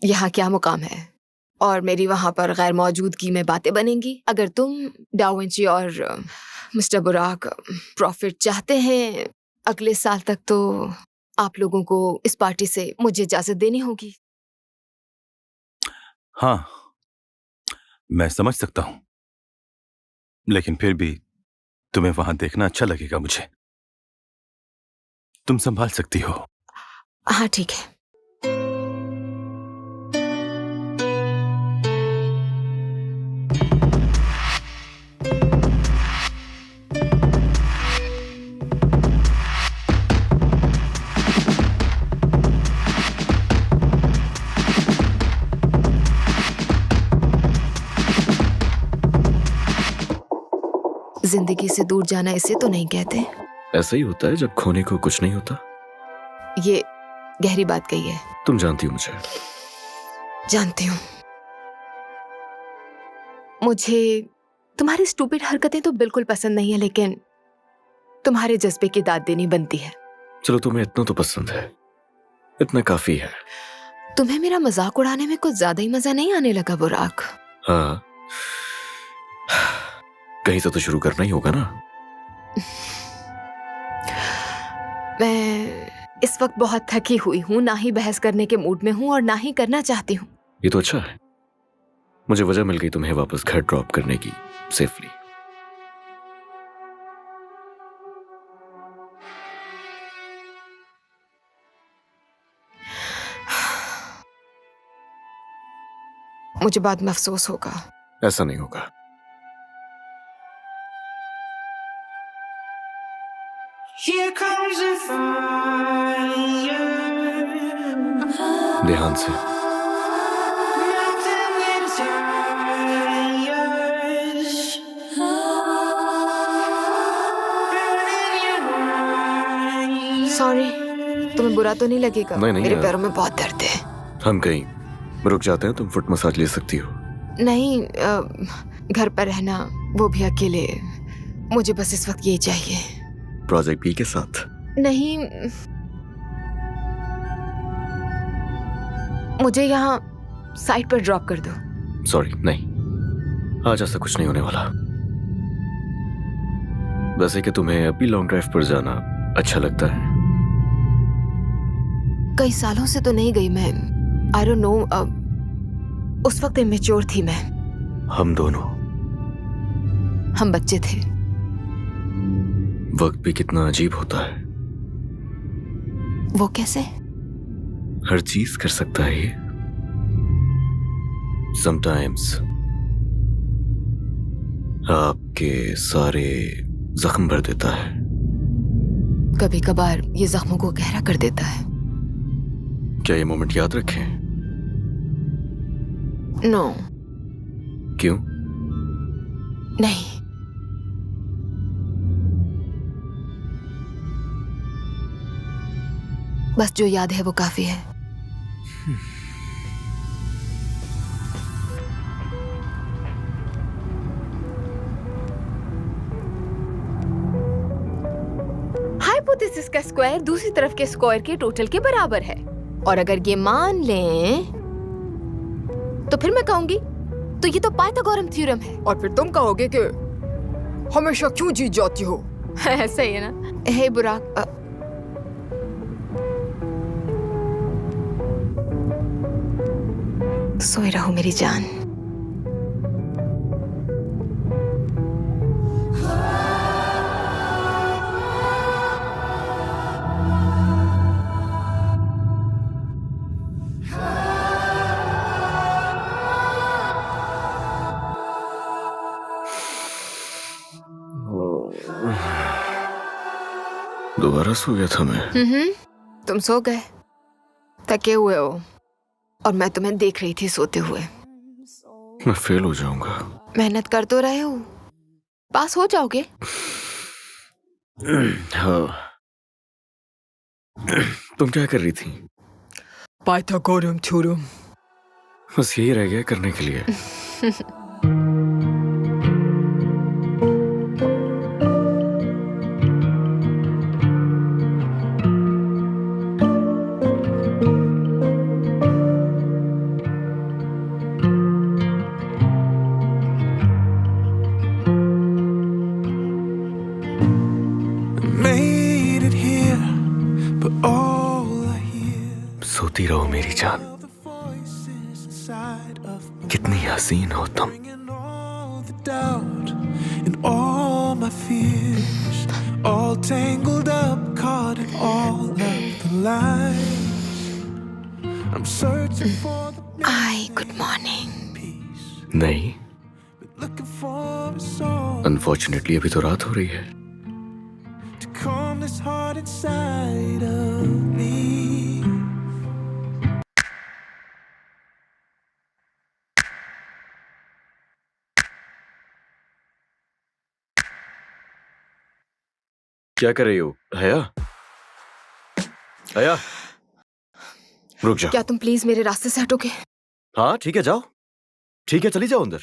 G: यहाँ क्या मुकाम है और मेरी वहां पर गैर मौजूदगी में बातें बनेंगी। अगर तुम, डाविंची और मिस्टर बुराक प्रॉफिट चाहते हैं अगले साल तक, तो आप लोगों को इस पार्टी से मुझे इजाजत देनी होगी।
E: हाँ, मैं समझ सकता हूं, लेकिन फिर भी तुम्हें वहां देखना अच्छा लगेगा मुझे। तुम संभाल सकती हो।
G: हाँ ठीक है। जिंदगी से दूर जाना इसे तो नहीं कहते।
C: ऐसा ही होता है जब खोने को कुछ नहीं होता।
G: ये गहरी बात कही है।
C: तुम जानती हो मुझे।
G: जानती हूँ। मुझे तुम्हारी स्टूपिड हरकतें तो बिल्कुल पसंद नहीं है, लेकिन तुम्हारे जज्बे की दाद देनी बनती है।
C: चलो, तुम्हें इतना तो पसंद है, इतना काफी है।
G: तुम्हें मेरा मजाक उड़ाने में कुछ ज्यादा ही मजा नहीं आने लगा बुराक?
C: हाँ, कहीं से तो शुरू करना ही होगा ना।
G: मैं इस वक्त बहुत थकी हुई हूँ, ना ही बहस करने के मूड में हूँ और ना ही करना चाहती हूँ।
C: ये तो अच्छा है, मुझे वजह मिल गई तुम्हें वापस घर ड्रॉप करने की, सेफली।
G: मुझे बाद में अफसोस होगा।
C: ऐसा नहीं होगा। ध्यान से।
G: बुरा तो नहीं लगेगा?
C: नहीं,
G: मेरे
C: यार।
G: पैरों में बहुत दर्द है।
C: हम कहीं रुक जाते हैं, तुम फुट मसाज ले सकती हो।
G: नहीं, घर पर रहना, वो भी अकेले। मुझे बस इस वक्त यही चाहिए।
C: प्रोजेक्ट बी के साथ।
G: नहीं, मुझे यहाँ साइड पर ड्रॉप कर दो।
C: सॉरी, नहीं, आज ऐसा कुछ नहीं होने वाला। वैसे कि तुम्हें अभी लॉन्ग ड्राइव पर जाना अच्छा लगता है?
G: कई सालों से तो नहीं गई मैं। आई डोंट नो, उस वक्त इमेच्योर थी मैं।
C: हम दोनों,
G: हम बच्चे थे।
C: वक्त भी कितना अजीब होता है।
G: वो कैसे?
C: हर चीज कर सकता है ये। समटाइम्स आपके सारे जख्म भर देता है।
G: कभी कभार ये जख्मों को गहरा कर देता है।
C: क्या ये मोमेंट याद रखें?
G: नो।
C: क्यों?
G: नहीं। बस जो याद है वो काफी है। हाइपोथेसिस का स्क्वायर दूसरी तरफ के स्क्वायर के टोटल के बराबर है, और अगर ये मान लें तो फिर मैं कहूंगी तो ये तो पाइथागोरम थ्योरम है, और फिर तुम कहोगे कि हमेशा क्यों जीत जाती हो। ऐसा ही है ना? हे बुराक, सोए रहो मेरी जान।
C: दोबारा सो गया था मैं।
G: तुम सो गए, थके हुए हो, और मैं तुम्हें देख रही थी सोते हुए।
C: मैं फेल हो जाऊंगा।
G: मेहनत कर तो रहे हो, पास हो जाओगे।
C: हाँ। तुम क्या कर रही थी?
G: पाइथागोरम थ्योरम।
C: बस यही रह गया करने के लिए। सोती रहो मेरी जान, कितनी हसीन हो तुम।
G: आई गुड मॉर्निंग।
C: नहीं, अनफॉर्चुनेटली अभी तो रात हो रही है। क्या कर रही हो हया? हया, रुक जाओ।
G: क्या तुम प्लीज मेरे रास्ते से हटोगे?
C: हाँ ठीक है, जाओ। ठीक है, चली जाओ अंदर,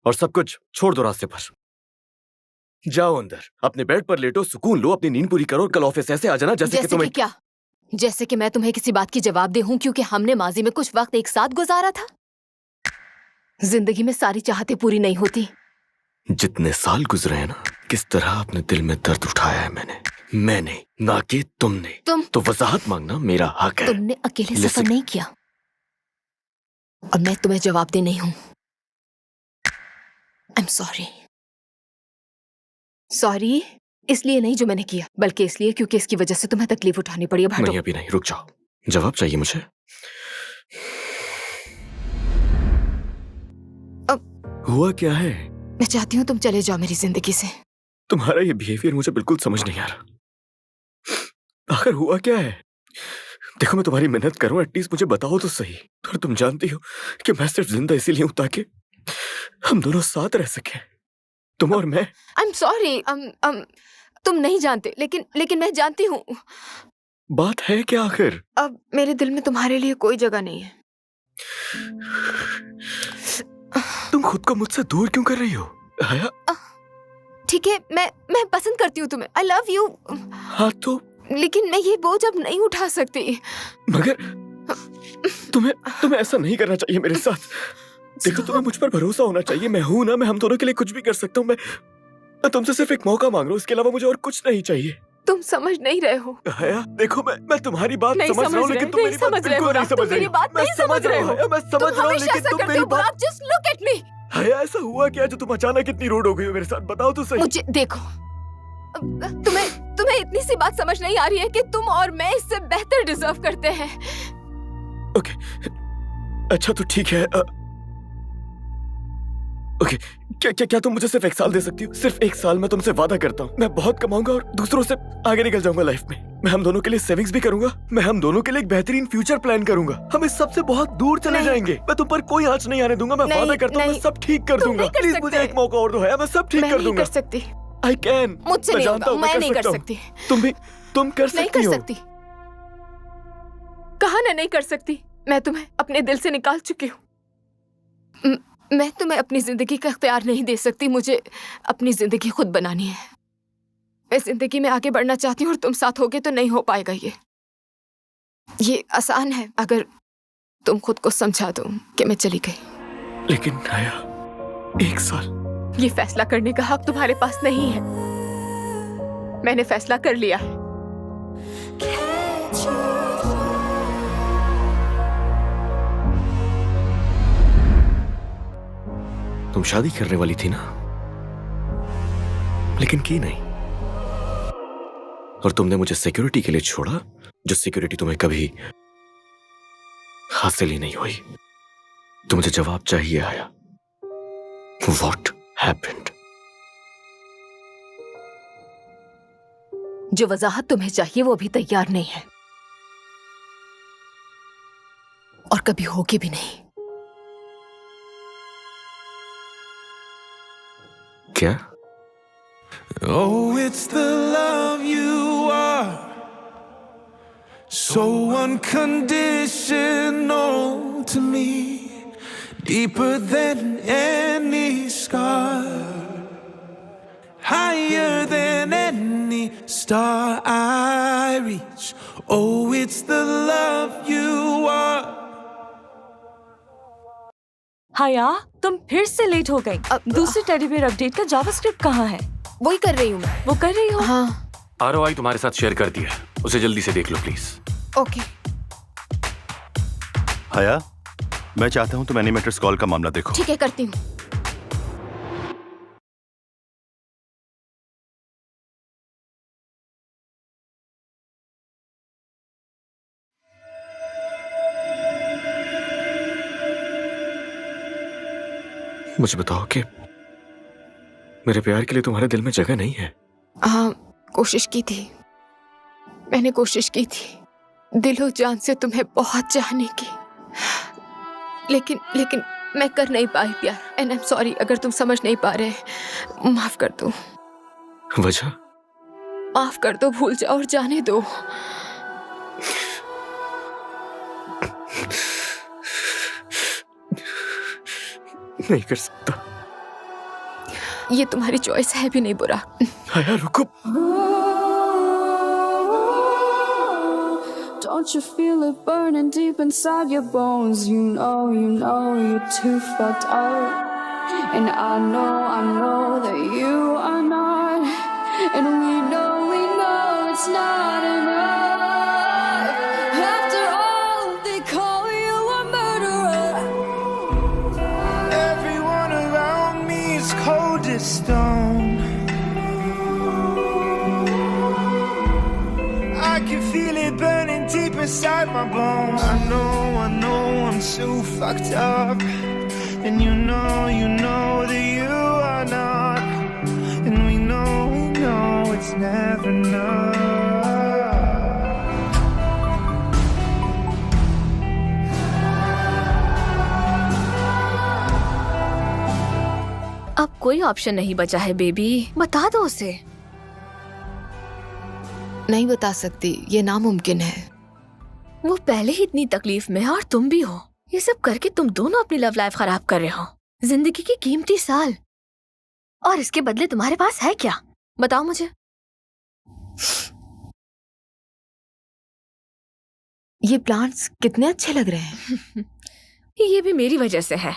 C: और सब कुछ छोड़ दो रास्ते पर। जाओ अंदर, अपने बेड पर लेटो, सुकून लो, अपनी नींद पूरी करो, और कल ऑफिस ऐसे आ जाना जैसे कि तुम्हें।
G: क्या? जैसे कि मैं तुम्हें किसी बात की जवाबदेह हूं क्योंकि हमने माजी में कुछ वक्त एक साथ गुजारा था। जिंदगी में सारी चाहतें पूरी नहीं होती।
C: जितने साल गुजरे हैं ना, किस तरह अपने दिल में दर्द उठाया है मैंने, ना कि तुमने। तो वजाहत मांगना मेरा हक है।
G: तुमने अकेले सफर नहीं किया, और मैं तुम्हें जवाबदेह नहीं हूं। I am sorry. सॉरी इसलिए नहीं जो मैंने किया, बल्कि इसलिए क्योंकि इसकी वजह से तुम्हें तकलीफ उठानी पड़ी। अब हटो।
C: नहीं, अभी नहीं, रुक जाओ। जवाब चाहिए मुझे। अब हुआ क्या है?
G: मैं चाहती हूँ तुम चले जाओ मेरी जिंदगी से।
C: तुम्हारा ये बिहेवियर मुझे बिल्कुल समझ नहीं आ रहा। आखिर हुआ क्या है? देखो, मैं तुम्हारी मेहनत करूं, एटलीस्ट मुझे बताओ तो सही। और तुम जानती हो कि मैं सिर्फ जिंदा इसीलिए हूं ताकि हम दोनों साथ रह सके, तुम और मैं।
G: I am sorry. तुम नहीं जानते, लेकिन मैं जानती हूँ।
C: बात है क्या आखिर?
G: अब मेरे दिल में तुम्हारे लिए कोई जगह नहीं है।
C: तुम खुद को मुझसे दूर क्यों कर रही हो हया?
G: ठीक है, मैं पसंद करती हूँ तुम्हें, आई लव यू।
C: हाँ तो
G: लेकिन मैं ये बोझ अब नहीं उठा सकती।
C: मगर तुम्हें ऐसा नहीं करना चाहिए मेरे साथ। देखो, तुम्हें मुझ पर भरोसा होना चाहिए। मैं हूं ना, मैं हम दोनों के लिए कुछ भी कर सकता हूँ। मैं तुमसे सिर्फ एक मौका मांग रहा हूँ, इसके अलावा मुझे और कुछ नहीं चाहिए।
G: तुम समझ नहीं रहे हो।
C: हया देखो, मैं तुम्हारी बात
G: नहीं
C: समझ रहा हूँ, लेकिन तुम मेरी बात बिल्कुल नहीं समझ रही हो। मैं समझ रहा हूँ, मैं समझ रहा हूँ, लेकिन तुम मेरी बात।
G: Just look at me.
C: हया, ऐसा हुआ क्या जो तुम अचानक इतनी रूड हो गई हो मेरे साथ? बताओ तो सही।
G: मुझे देखो, तुम्हें इतनी सी बात समझ नहीं आ रही है कि तुम और मैं इससे बेहतर डिजर्व करते हैं।
C: ओके, अच्छा तो ठीक है। ओके, क्या तुम मुझे सिर्फ 1 साल दे सकती हो? सिर्फ 1 साल। मैं तुमसे वादा करता हूँ, मैं बहुत कमाऊंगा और दूसरों से आगे निकल जाऊंगा लाइफ में। मैं हम दोनों के लिए सेविंग्स भी करूंगा। मैं हम दोनों के लिए एक बेहतरीन फ्यूचर प्लान करूंगा। हम इस सबसे बहुत दूर चले जाएंगे। मैं तुम पर कोई आंच नहीं आने दूंगा। मैं वादा करता हूँ, मैं सब ठीक कर दूंगा। प्लीज मुझे एक मौका और दो है, मैं सब ठीक कर दूंगा।
G: कर सकती।
C: I can.
G: मुझसे नहीं होगा, मैं नहीं कर सकती।
C: तुम कर सकती हो।
G: नहीं कर सकती। कहा ना नहीं कर सकती। मैं तुम्हें अपने दिल से निकाल चुकी हूँ। मैं तुम्हें अपनी जिंदगी का इख्तियार नहीं दे सकती। मुझे अपनी जिंदगी खुद बनानी है। मैं जिंदगी में आगे बढ़ना चाहती हूँ और तुम साथ होगे तो नहीं हो पाएगा। ये आसान है अगर तुम खुद को समझा दो कि मैं चली गई।
C: लेकिन नाया, 1 साल।
G: ये फैसला करने का हक तुम्हारे पास नहीं है। मैंने फैसला कर लिया है।
C: तुम शादी करने वाली थी ना, लेकिन की नहीं। और तुमने मुझे सिक्योरिटी के लिए छोड़ा, जो सिक्योरिटी तुम्हें कभी हासिल ही नहीं हुई। तो मुझे जवाब चाहिए आया। What happened?
G: जो वजाहत तुम्हें चाहिए वो भी तैयार नहीं है और कभी होगी भी नहीं।
C: क्या?
A: Oh, it's the love you are, so unconditional to me, deeper than any scar, higher than any star I reach. Oh, it's the love you are.
H: हया, तुम फिर से लेट हो गई। दूसरे टेडी बियर अपडेट का जावास्क्रिप्ट कहाँ है?
G: वही कर रही हूँ मैं।
H: वो कर रही हो?
G: हाँ।
D: ROI तुम्हारे साथ शेयर कर दिया, उसे जल्दी से देख लो प्लीज।
G: ओके।
E: हया, मैं चाहता हूँ तुम एनिमेटर्स कॉल का मामला देखो।
G: ठीक है, करती हूँ।
C: मुझे बताओ कि मेरे प्यार के लिए तुम्हारे दिल में जगह नहीं है?
G: हाँ, कोशिश की थी। मैंने कोशिश की थी दिलो जान से तुम्हें बहुत चाहने की, लेकिन मैं कर नहीं पाई प्यार। एंड आई एम सॉरी अगर तुम समझ नहीं पा रहे। माफ कर दो।
C: वजह?
G: माफ कर दो, भूल जाओ और जाने दो।
C: नहीं कर सकता।
G: ये तुम्हारी चॉइस है भी नहीं बुरा।
C: हया रुको।
I: Don't you feel it burning deep inside your bones? You know you're too fucked up. And I know that you are not. And we know it's not enough. After all, they call you a murderer.
A: Everyone around me is cold as stone. I can feel it burning deep inside my bones. I know I'm so fucked up. And you know that you are not. And we know it's never enough.
F: अब कोई option नहीं बचा है baby, बता दो उसे।
G: नहीं बता सकती, ये नामुमकिन है।
F: वो पहले ही इतनी तकलीफ में है और तुम भी हो। ये सब करके तुम दोनों अपनी लव लाइफ खराब कर रहे हो। जिंदगी की कीमती साल, और इसके बदले तुम्हारे पास है क्या? बताओ मुझे।
G: ये प्लांट्स कितने अच्छे लग रहे हैं।
F: ये भी मेरी वजह से है।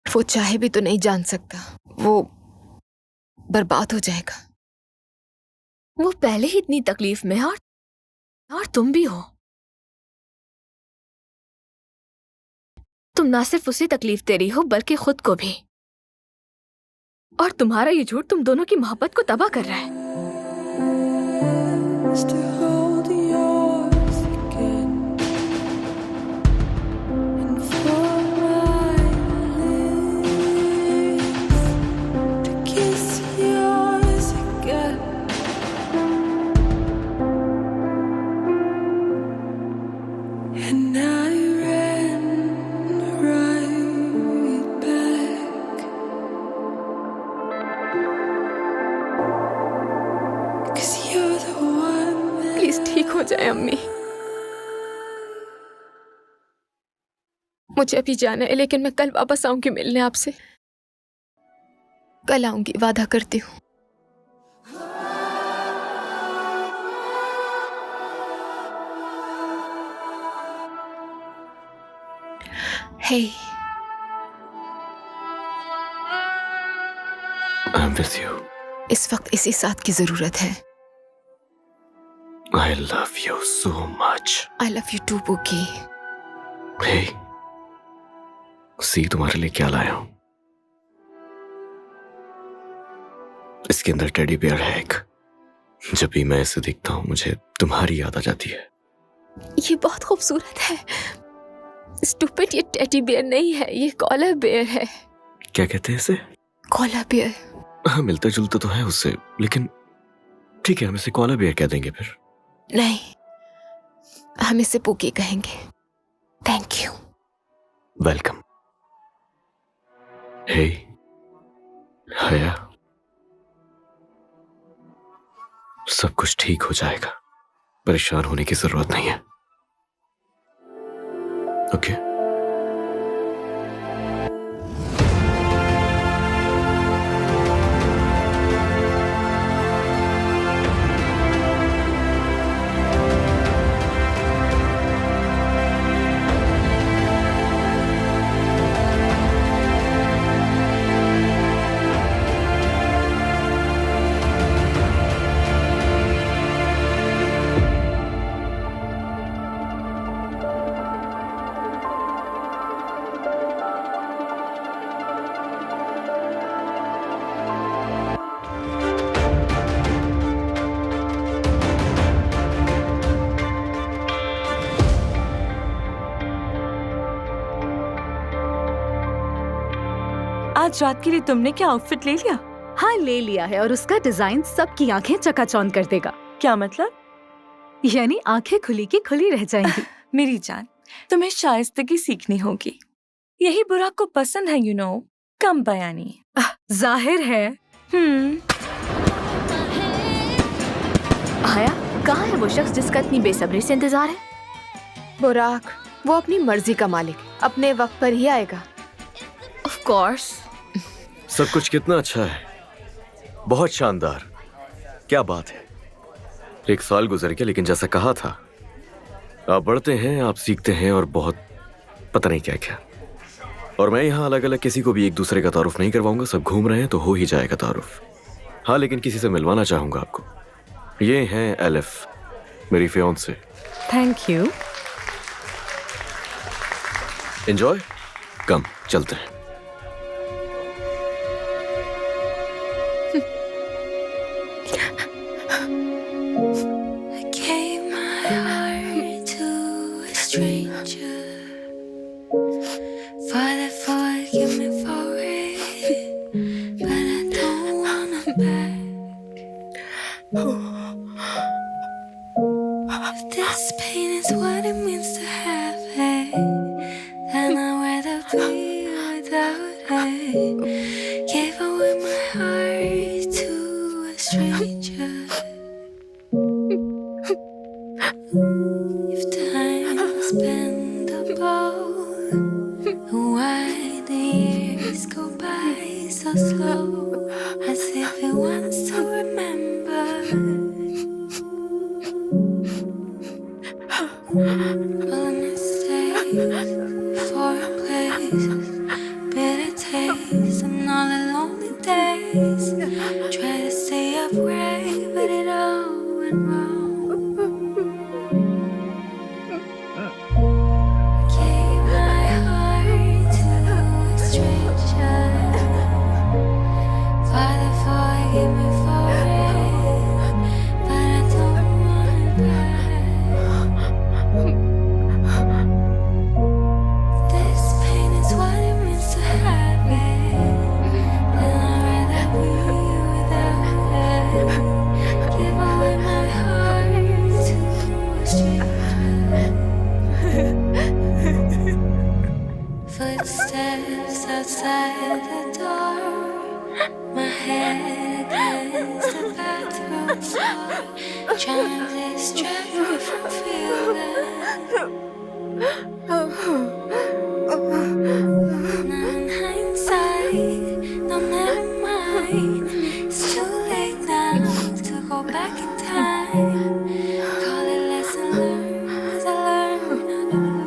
G: वो चाहे भी तो नहीं जान सकता, वो बर्बाद हो जाएगा।
F: वो पहले ही इतनी तकलीफ में है और तुम भी हो। तुम ना सिर्फ उसे तकलीफ दे रही हो बल्कि खुद को भी। और तुम्हारा ये झूठ तुम दोनों की मोहब्बत को तबाह कर रहा है।
I: To hold yours again and for my lips to kiss yours again. And I ran right back 'cause you're the one that
G: please ठीक हो जाए अम्मी। मुझे अभी जाना है, लेकिन मैं कल वापस आऊंगी मिलने आपसे। कल आऊंगी, वादा करती हूँ। हे,
C: I'm with you.
G: इस वक्त इसी साथ की जरूरत है।
C: I love you so much.
G: I love you too बुकी।
C: Hey, सी तुम्हारे लिए क्या लाया हूं। इसके अंदर टेडी बियर है एक। जब भी मैं इसे देखता हूं मुझे तुम्हारी याद आ जाती है।
G: ये बहुत खूबसूरत है। स्टूपिड, ये टेडी बियर नहीं है, ये कॉलर बियर है।
C: क्या कहते हैं इसे?
G: Koala bear.
C: हाँ, मिलता जुलता तो है उससे, लेकिन ठीक है, हम इसे कॉलर बियर कह देंगे फिर।
G: नहीं, हम इसे पुकी कहेंगे। Thank you.
C: वेलकम। हे हया, सब कुछ ठीक हो जाएगा, परेशान होने की जरूरत नहीं है। ओके?
H: आज रात के लिए तुमने क्या आउटफिट ले लिया?
B: हाँ, ले लिया है, और उसका डिजाइन सबकी आंखें चकाचौंध कर देगा।
H: क्या मतलब?
B: यानी आंखें खुली की खुली रह जाएंगी।
H: मेरी जान, तुम्हें शाइस्तगी सीखनी होगी। यही बुराक को पसंद है, कम बयानी।
B: जाहिर है।
F: आया, कहाँ है वो शख्स जिसका इतनी बेसब्री से इंतजार है?
G: बुराक, वो अपनी मर्जी का मालिक, अपने वक्त पर ही आएगा।
F: Of course.
C: सब कुछ कितना अच्छा है, बहुत शानदार। क्या बात है। 1 साल गुजर गया, लेकिन जैसा कहा था, आप बढ़ते हैं, आप सीखते हैं, और बहुत पता नहीं क्या क्या। और मैं यहाँ अलग अलग किसी को भी एक दूसरे का तारुफ नहीं करवाऊंगा। सब घूम रहे हैं तो हो ही जाएगा तारुफ। हाँ, लेकिन किसी से मिलवाना चाहूंगा आपको। ये हैं एलिफ, मेरी फियांसे।
H: Thank you.
C: एंजॉय। कम, चलते हैं।
I: I gave my heart to a stranger. Father, forgive me for it, but I don't want him back. If this pain is what it means to have it, then I'd rather be without it. Gave away my If time's bendable, why the years go by so slow, as if it wants to remember. All mistakes, foreign places, bitter taste, and all the lonely days. Try to stay upright, but it all went wrong. Gave my heart to a stranger. Father, forgive me for it, but I don't want it back. This pain is what it means to have it, and I'd rather be without it. Give away my heart to a stranger. Footsteps outside the door, my head against the bathroom floor, trying to distract me from feeling. Now in hindsight, no, never mind. It's too late now to go back in time. Call it lesson learned, 'cause I learned how to lose.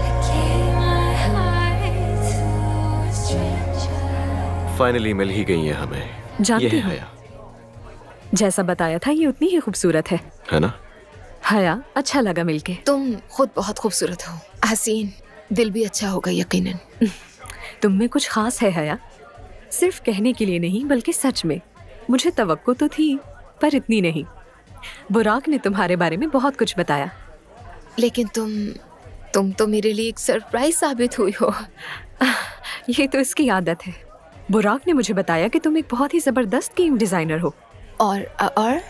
I: I gave my heart to a stranger.
C: Finally मिल ही गई है हमें।
B: जानती
C: ये है
B: हूँ।
C: हया,
B: जैसा बताया था ये उतनी ही खूबसूरत है।
C: है ना?
B: हया, अच्छा लगा मिलके।
G: तुम खुद बहुत खूबसूरत हो हसीन, दिल भी अच्छा होगा यकीनन।
B: तुम में कुछ खास है हया, सिर्फ कहने के लिए नहीं बल्कि सच में। मुझे तवक्को तो थी पर इतनी नहीं। बुराक ने तुम्हारे बारे में बहुत कुछ बताया।
G: लेकिन तुम तो मेरे लिए एक सरप्राइज साबित हुई हो।
B: ये तो इसकी आदत है। बुराक ने मुझे बताया कि तुम एक बहुत ही जबरदस्त गेम डिजाइनर हो।
G: और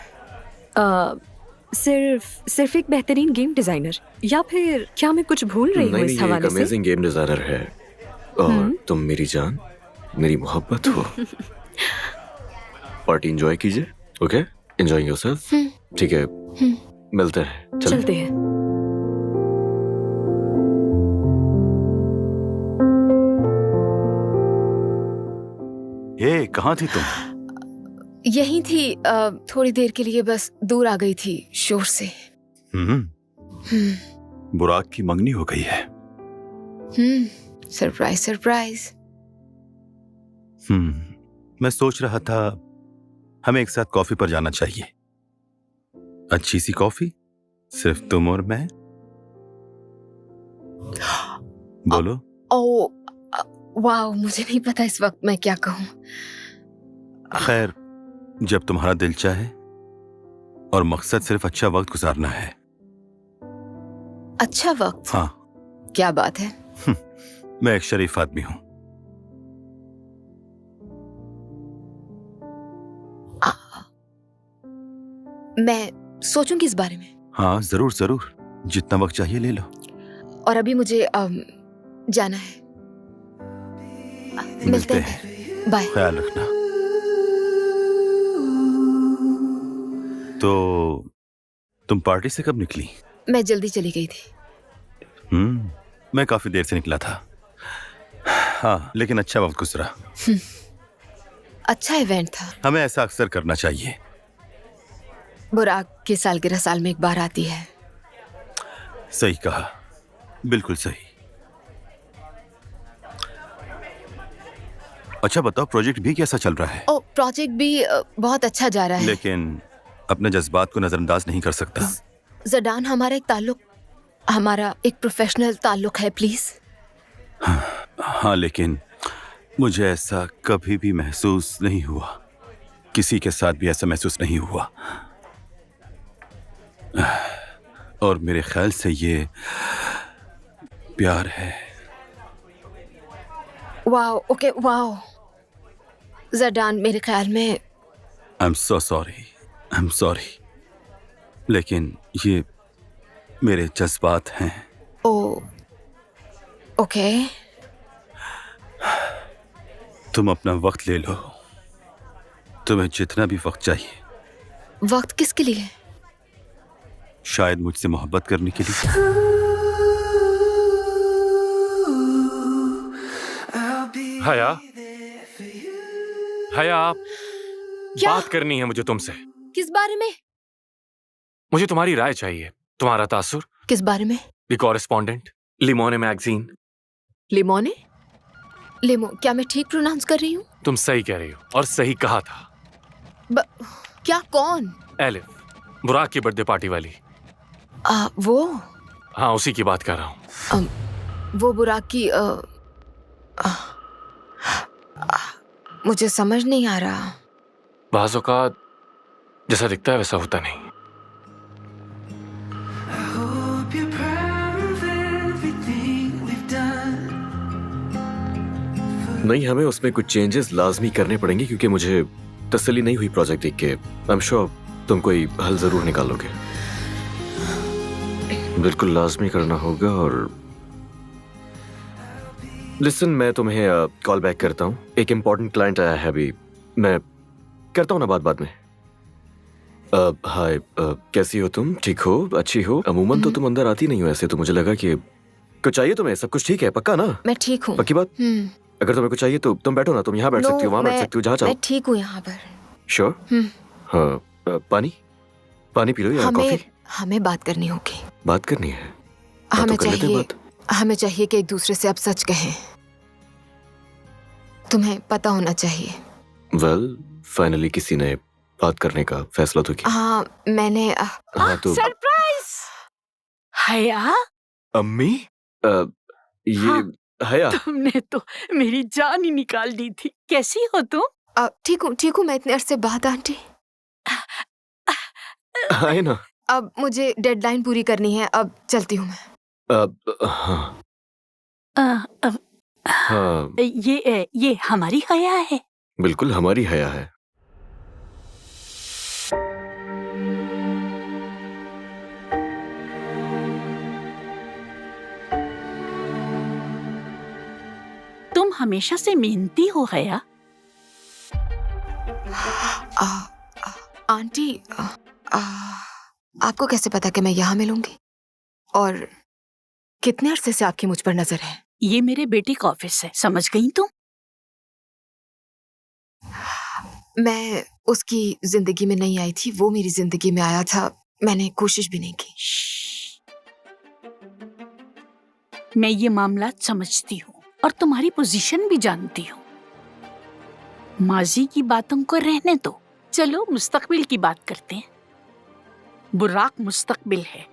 B: सिर्फ एक बेहतरीन गेम डिजाइनर, या फिर क्या मैं कुछ भूल रही हूँ
C: नहीं,
B: इस
C: ये एक
B: हवाले से?
C: अमेजिंग गेम डिजाइनर है और तुम मेरी जान, मेरी मोहब्बत हो। पार्टी एंजॉय कीजिए, ओके? Enjoy yourself. ठीक है, मिलते हैं।
B: चलते हैं।
E: ए, कहाँ थी तुम?
G: यही थी, थोड़ी देर के लिए बस दूर आ गई थी शोर से।
E: बुराक की मंगनी हो गई है।
G: Surprise surprise.
E: मैं सोच रहा था हमें एक साथ कॉफी पर जाना चाहिए। अच्छी सी कॉफी, सिर्फ तुम और मैं। बोलो।
G: ओ वाह, मुझे नहीं पता इस वक्त मैं क्या कहूँ।
E: खैर, जब तुम्हारा दिल चाहे और मकसद सिर्फ अच्छा वक्त गुजारना है।
G: अच्छा वक्त?
E: हाँ,
G: क्या बात है।
E: मैं एक शरीफ आदमी हूं।
G: मैं सोचूंगी इस बारे में।
E: हाँ, जरूर जरूर, जितना वक्त चाहिए ले लो।
G: और अभी मुझे जाना है। मिलते हैं। बाय।
E: ख्याल रखना। तो तुम पार्टी से कब निकली?
G: मैं जल्दी चली गई थी।
E: मैं काफी देर से निकला था। हाँ, लेकिन अच्छा वक्त गुजरा।
G: अच्छा इवेंट था।
E: हमें ऐसा अक्सर करना चाहिए।
G: बुराक की सालगिरह साल में एक बार आती है।
E: सही कहा, बिल्कुल सही। अच्छा बताओ, प्रोजेक्ट भी कैसा चल रहा है?
G: ओ, प्रोजेक्ट भी बहुत अच्छा जा रहा है।
E: लेकिन अपने जज्बात को नजरअंदाज नहीं कर सकता।
G: जडान, हमारा एक प्रोफेशनल ताल्लुक है, प्लीज।
E: हाँ, लेकिन मुझे ऐसा कभी भी महसूस नहीं हुआ। किसी के साथ भी ऐसा महसूस नहीं हुआ। और मेरे ख्याल से ये प्यार है।
G: Wow, okay, wow. जडान, मेरे ख्याल में
E: आई एम सो सॉरी, लेकिन ये मेरे जज्बात हैं।
G: ओ, ओके।
E: तुम अपना वक्त ले लो। तुम्हें जितना भी वक्त चाहिए,
G: वक्त किसके लिए?
E: शायद मुझसे मोहब्बत करने के लिए।
D: हया, हया, बात करनी है मुझे तुमसे।
G: किस बारे में?
D: मुझे तुम्हारी राय चाहिए। तुम्हारा तासुर।
G: किस बारे में?
D: The correspondent, Limone magazine.
G: Limone? Limo, क्या मैं ठीक प्रोनाउंस कर रही हूँ?
D: तुम सही कह रही हो और सही कहा था।
G: क्या? कौन?
D: एलिफ, बुराक की बर्थडे पार्टी वाली।
G: वो?
D: हाँ, उसी की बात कर रहा हूँ।
G: वो बुराक की मुझे समझ नहीं आ रहा।
D: बाज़ औक़ात जैसा दिखता है वैसा होता नहीं।
C: नहीं, हमें उसमें कुछ चेंजेस लाजमी करने पड़ेंगे क्योंकि मुझे तसल्ली नहीं हुई प्रोजेक्ट देख के। आई एम श्योर तुम कोई हल जरूर निकालोगे। बिल्कुल लाजमी करना होगा। और लिसन, मैं तुम्हें कॉल बैक करता हूँ। एक इम्पोर्टेंट क्लाइंट आया है अभी। मैं करता हूँ ना बात बाद में। हाय, कैसी हो तुम? ठीक हो? अच्छी हो? अमूमन तो तुम अंदर आती नहीं हो ऐसे, तो मुझे लगा कि कुछ चाहिए तुम्हें। सब कुछ ठीक है? पक्का ना?
G: मैं ठीक हूँ।
C: पक्की बात? अगर तुम्हें कुछ चाहिए तो तुम बैठो ना। तुम यहाँ बैठ सकती हो, वहाँ बैठ सकती हो, जहाँ चाहो।
G: मैं ठीक हूँ यहाँ पर।
C: श्योर? हाँ। पानी पी लो या कॉफी?
G: हमें बात करनी होगी।
C: बात करनी है?
G: हमें चाहिए कि एक दूसरे से अब सच कहें। तुम्हें पता होना चाहिए।
C: वेल, फाइनली किसी ने बात करने का फैसला तो किया।
G: हाँ, मैंने
C: हाँ, तो
H: सरप्राइज! हया,
C: अम्मी, ये हया।
H: तुमने तो मेरी जान ही निकाल दी थी। कैसी हो तुम?
G: ठीक हूँ। मैं इतने अरसे बाद आंटी।
C: आए ना।
G: अब मुझे डेडलाइन पूरी करनी है। अब चलती हूँ मैं।
C: हाँ,
H: ये हमारी हया है।
C: बिल्कुल हमारी हया है।
H: तुम हमेशा से मेहनती हो हया।
G: आंटी, आपको कैसे पता कि मैं यहाँ मिलूंगी? और कितने अरसे से आपकी मुझ पर नजर है?
H: ये मेरे बेटे का ऑफिस है, समझ गई तुम?
G: मैं उसकी जिंदगी में नहीं आई थी, वो मेरी जिंदगी में आया था। मैंने कोशिश भी नहीं की।
H: मैं ये मामला समझती हूँ और तुम्हारी पोजीशन भी जानती हूँ। माजी की बातों को रहने दो, चलो मुस्तकबिल की बात करते हैं। बुराक मुस्तकबिल है,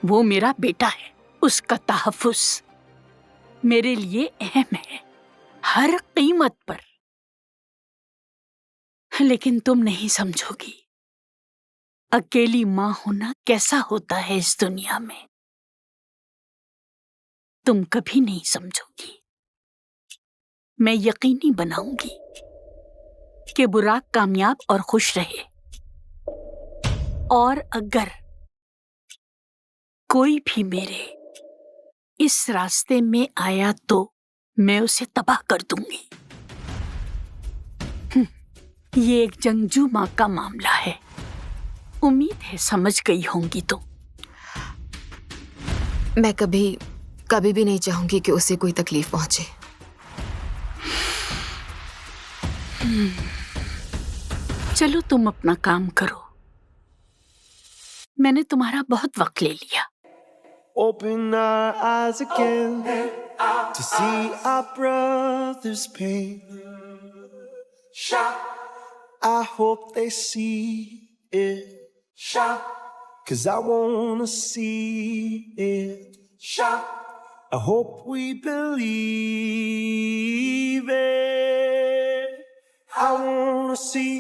H: वो मेरा बेटा है। उसका तहफ्फुज़ मेरे लिए अहम है, हर कीमत पर। लेकिन तुम नहीं समझोगी अकेली माँ होना कैसा होता है इस दुनिया में। तुम कभी नहीं समझोगी। मैं यकीनी बनाऊंगी कि बुराक कामयाब और खुश रहे। और अगर कोई भी मेरे इस रास्ते में आया तो मैं उसे तबाह कर दूंगी। ये एक जंगजू माँ का मामला है। उम्मीद है समझ गई होंगी तुम।
G: मैं कभी भी नहीं चाहूंगी कि उसे कोई तकलीफ पहुंचे।
H: चलो तुम अपना काम करो, मैंने तुम्हारा बहुत वक्त ले लिया।
K: Open our eyes again to see our brother's pain. I hope they see it, 'cause I wanna see it. I hope we believe it. I wanna see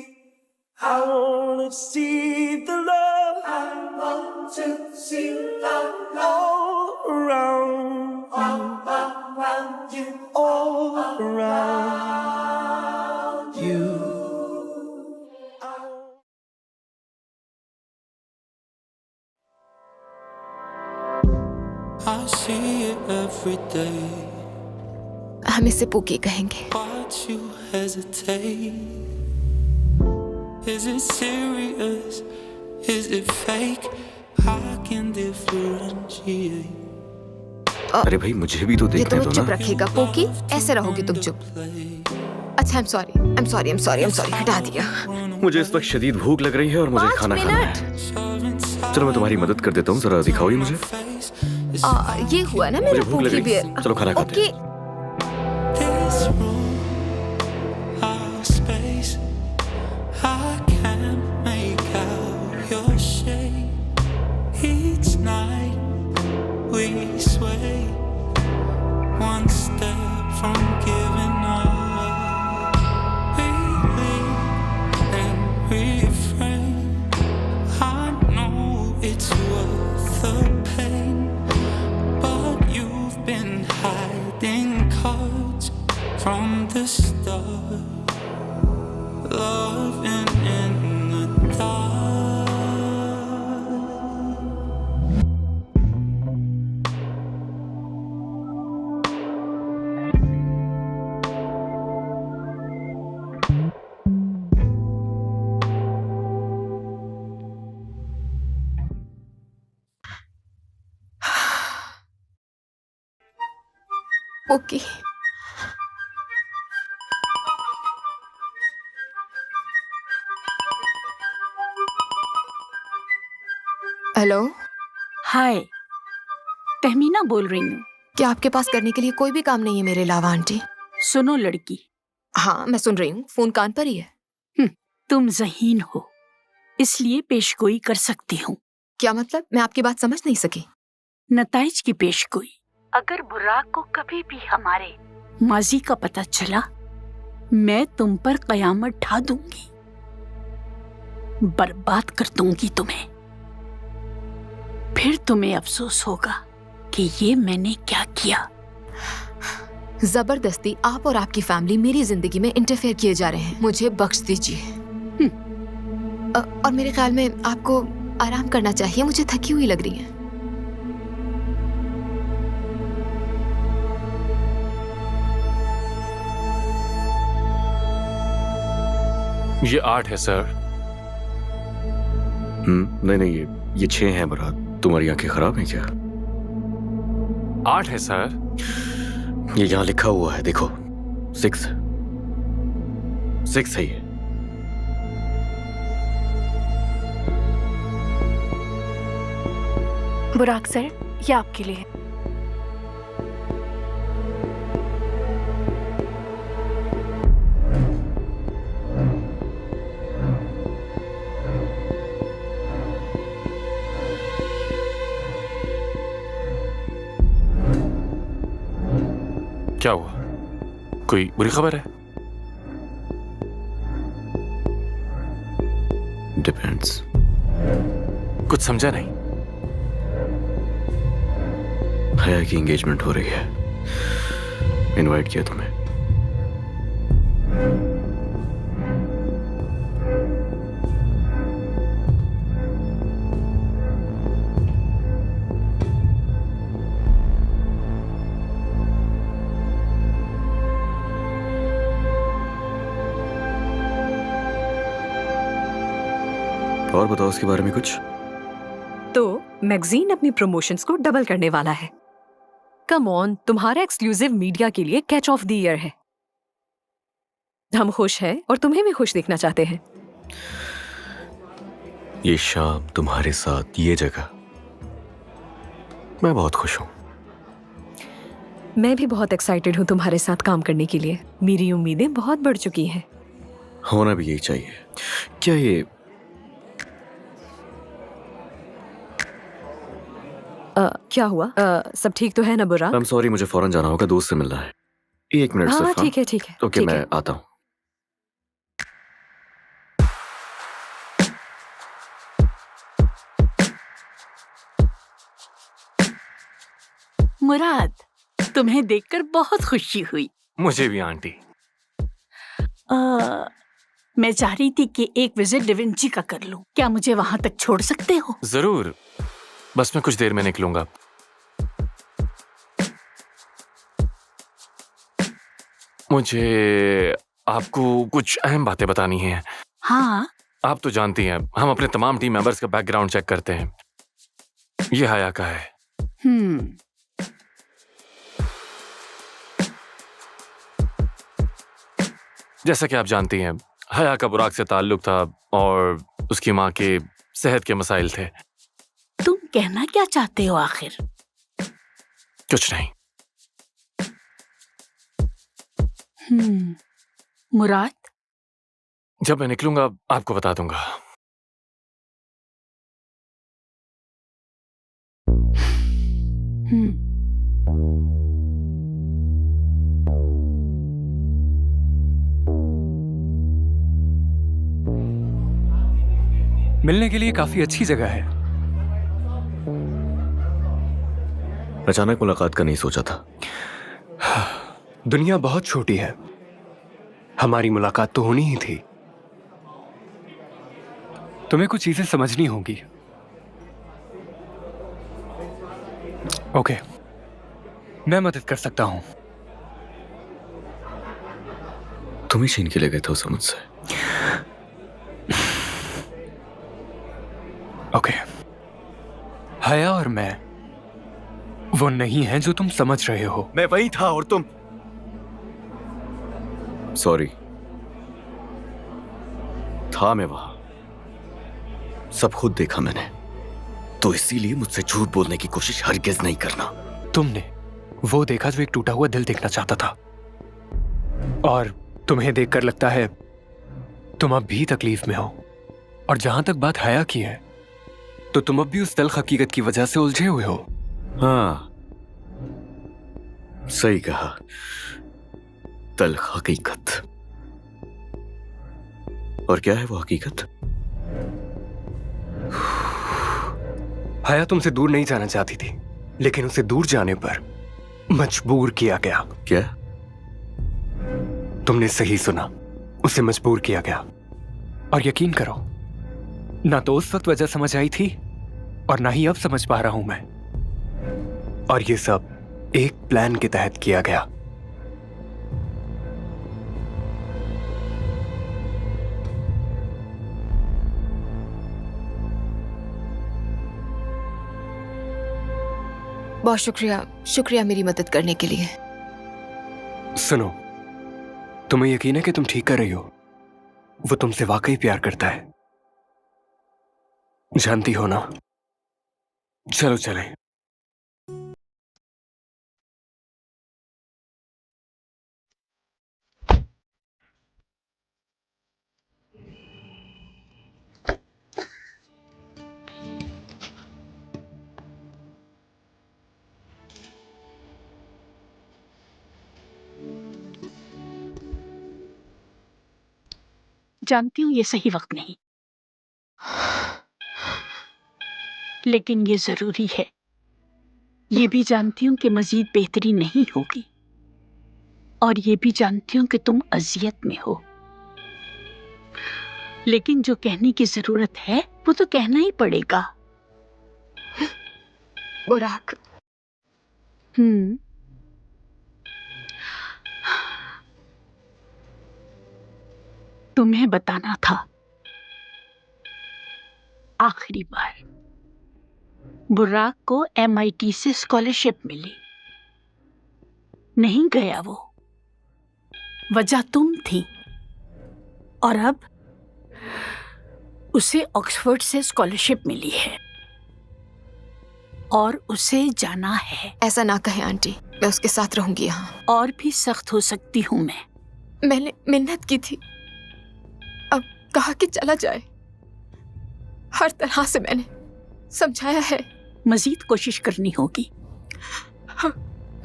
K: the love. I want to see love all around you, all around you.
A: I see it every day.
G: हम इसे पुकी कहेंगे।
A: Watch you hesitate.
K: Is it serious? Is it fake? I can differentiate.
C: अरे भाई मुझे भी तो
G: ये
C: देखने
G: तुम्हें
C: दो
G: चुप
C: ना।
G: रखेगा पोकी, ऐसे रहोगे तुम चुप। अच्छा, I'm sorry, हटा दिया।
C: मुझे इस वक्त शदीद भूख लग रही है और मुझे
G: 5
C: खाना खाना है। चलो मैं तुम्हारी मदद कर देता हूँ, जरा दिखाओ ये मुझे।
G: ये हुआ ना
C: मुझे
G: मेरा
C: भूख लग
G: पोकी
C: रही है।
G: बियर।
C: चलो खाना खाते हैं।
K: This room, our space, I can't make out your shape. Each night we sway, one step from giving up. We live and refrain. I know it's worth the pain, but you've been hiding cards from the start, loving in the dark.
G: पोकी, hello,
H: hi, Tahmina बोल रही हूँ।
G: क्या आपके पास करने के लिए कोई भी काम नहीं है मेरे अलावा आंटी?
H: सुनो लड़की,
G: हाँ, मैं सुन रही हूँ, फोन कान पर ही है।
H: तुम ज़हीन हो, इसलिए पेशगोई कर सकती हूँ।
G: क्या मतलब? मैं आपकी बात समझ नहीं सकी।
H: नताइज की पेशगोई। अगर बुर्राक को कभी भी हमारे माजी का पता चला, मैं तुम पर कयामत ढा दूंगी, बर्बाद कर दूंगी तुम्हें। फिर तुम्हें अफसोस होगा कि ये मैंने क्या किया।
G: जबरदस्ती आप और आपकी फैमिली मेरी जिंदगी में इंटरफेयर किए जा रहे हैं, मुझे बख्श दीजिए। और मेरे ख्याल में आपको आराम करना चाहिए, मुझे थकी हुई लग रही है।
D: ये 8 है सर।
C: नहीं ये 6 हैं मुराद। तुम्हारी आंखें खराब हैं क्या?
D: 8 है सर।
C: ये यहाँ लिखा हुआ है, देखो 6 है ये।
B: बुराक सर, ये आपके लिए।
D: क्या हुआ? कोई बुरी खबर है?
C: डिपेंड्स।
D: कुछ समझा नहीं।
C: हया की एंगेजमेंट हो रही है, इनवाइट किया तुम्हें। और बताओ उसके बारे में कुछ।
L: तो मैगजीन अपनी प्रमोशंस को डबल करने वाला है। कम ऑन, तुम्हारा एक्सक्लूसिव मीडिया के लिए कैच ऑफ द ईयर है। हम खुश हैं और तुम्हें भी खुश देखना चाहते हैं।
C: ये शाम तुम्हारे साथ, ये जगह, मैं बहुत खुश हूं।
L: मैं भी बहुत एक्साइटेड हूँ तुम्हारे साथ काम करने के लिए। मेरी उम्मीदें बहुत बढ़ चुकी हैं।
C: होना भी यही चाहिए। क्या ये
L: क्या हुआ? सब ठीक तो है ना बुरा?
C: I'm sorry, मुझे फौरन जाना होगा, दोस्त से मिलना है। 1 मिनट
L: हाँ
C: सिर्फ।
L: ठीक है
C: ओके,
L: ठीक
C: मैं
L: है।
C: आता हूँ।
H: मुराद, तुम्हें देखकर बहुत खुशी हुई।
D: मुझे भी आंटी।
H: मैं चाह रही थी कि एक विजिट डिविंची का कर लूं। क्या मुझे वहां तक छोड़ सकते हो?
D: जरूर, बस मैं कुछ देर में निकलूंगा। मुझे आपको कुछ अहम बातें बतानी हैं।
H: हाँ,
D: आप तो जानती हैं, हम अपने तमाम टीम मेंबर्स का बैकग्राउंड चेक करते हैं। ये हया का है। जैसा कि आप जानती हैं, हया का बुराक से ताल्लुक था और उसकी माँ के सेहत के मसाइल थे।
H: तुम कहना क्या चाहते हो आखिर?
D: कुछ नहीं।
H: मुराद,
D: जब मैं निकलूंगा आपको बता दूंगा।
M: मिलने के लिए काफी अच्छी जगह है।
C: अचानक मुलाकात का नहीं सोचा था।
M: दुनिया बहुत छोटी है, हमारी मुलाकात तो होनी ही थी। तुम्हें कुछ चीजें समझनी होंगी। ओके, मैं मदद कर सकता हूं।
C: तुम ही छीन के ले गए थे उसे मुझसे।
M: ओके, हया और मैं वो नहीं है जो तुम समझ रहे हो।
C: मैं वही था और तुम। सॉरी, था मैं वहां, सब खुद देखा मैंने, तो इसीलिए मुझसे झूठ बोलने की कोशिश हरगिज नहीं करना।
M: तुमने वो देखा जो एक टूटा हुआ दिल देखना चाहता था, और तुम्हें देखकर लगता है तुम अब भी तकलीफ में हो। और जहां तक बात हया की है, तो तुम अब भी उस तल्ख हकीकत की वजह से उलझे हुए हो।
C: हाँ, सही कहा, तल्ख हकीकत। और क्या है वो हकीकत?
M: हया तुमसे दूर नहीं जाना चाहती थी, लेकिन उसे दूर जाने पर मजबूर किया गया।
C: क्या?
M: तुमने सही सुना, उसे मजबूर किया गया। और यकीन करो, ना तो उस वक्त वजह समझ आई थी और ना ही अब समझ पा रहा हूं मैं। और ये सब एक प्लान के तहत किया गया।
G: बहुत शुक्रिया, शुक्रिया मेरी मदद करने के लिए।
M: सुनो, तुम्हें यकीन है कि तुम ठीक कर रही हो? वो तुमसे वाकई प्यार करता है, जानती हो ना? चलो चलें।
H: जानती हूँ ये सही वक्त नहीं, लेकिन ये जरूरी है। ये भी जानती हूँ कि मजीद बेहतरी नहीं होगी, और ये भी जानती हूँ कि तुम अजियत में हो। लेकिन जो कहने की जरूरत है वो तो कहना ही पड़ेगा।
G: बुराक,
H: तुम्हें बताना था, आखिरी बार बुराक को MIT से स्कॉलरशिप मिली, नहीं गया वो, वजह तुम थी। और अब उसे ऑक्सफोर्ड से स्कॉलरशिप मिली है और उसे जाना है।
G: ऐसा ना कहे आंटी, मैं उसके साथ रहूंगी यहाँ।
H: और भी सख्त हो सकती हूँ
G: मैंने मिन्नत की थी, अब कहा कि चला जाए। हर तरह से मैंने समझाया है।
H: मजीद कोशिश करनी होगी।
G: हाँ,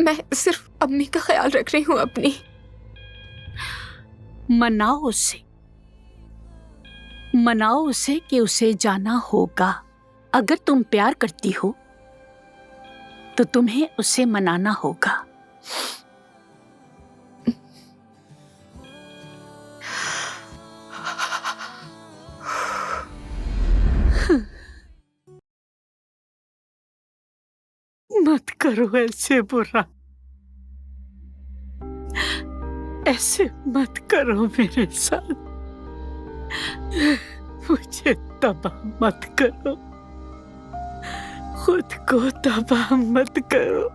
G: मैं सिर्फ अम्मी का ख्याल रख रही हूँ अपनी।
H: मनाओ उसे कि उसे जाना होगा। अगर तुम प्यार करती हो तो तुम्हें उसे मनाना होगा। मत करो ऐसे बुरा, ऐसे मत करो मेरे साथ, मुझे तबाह मत करो, खुद को तबाह मत करो,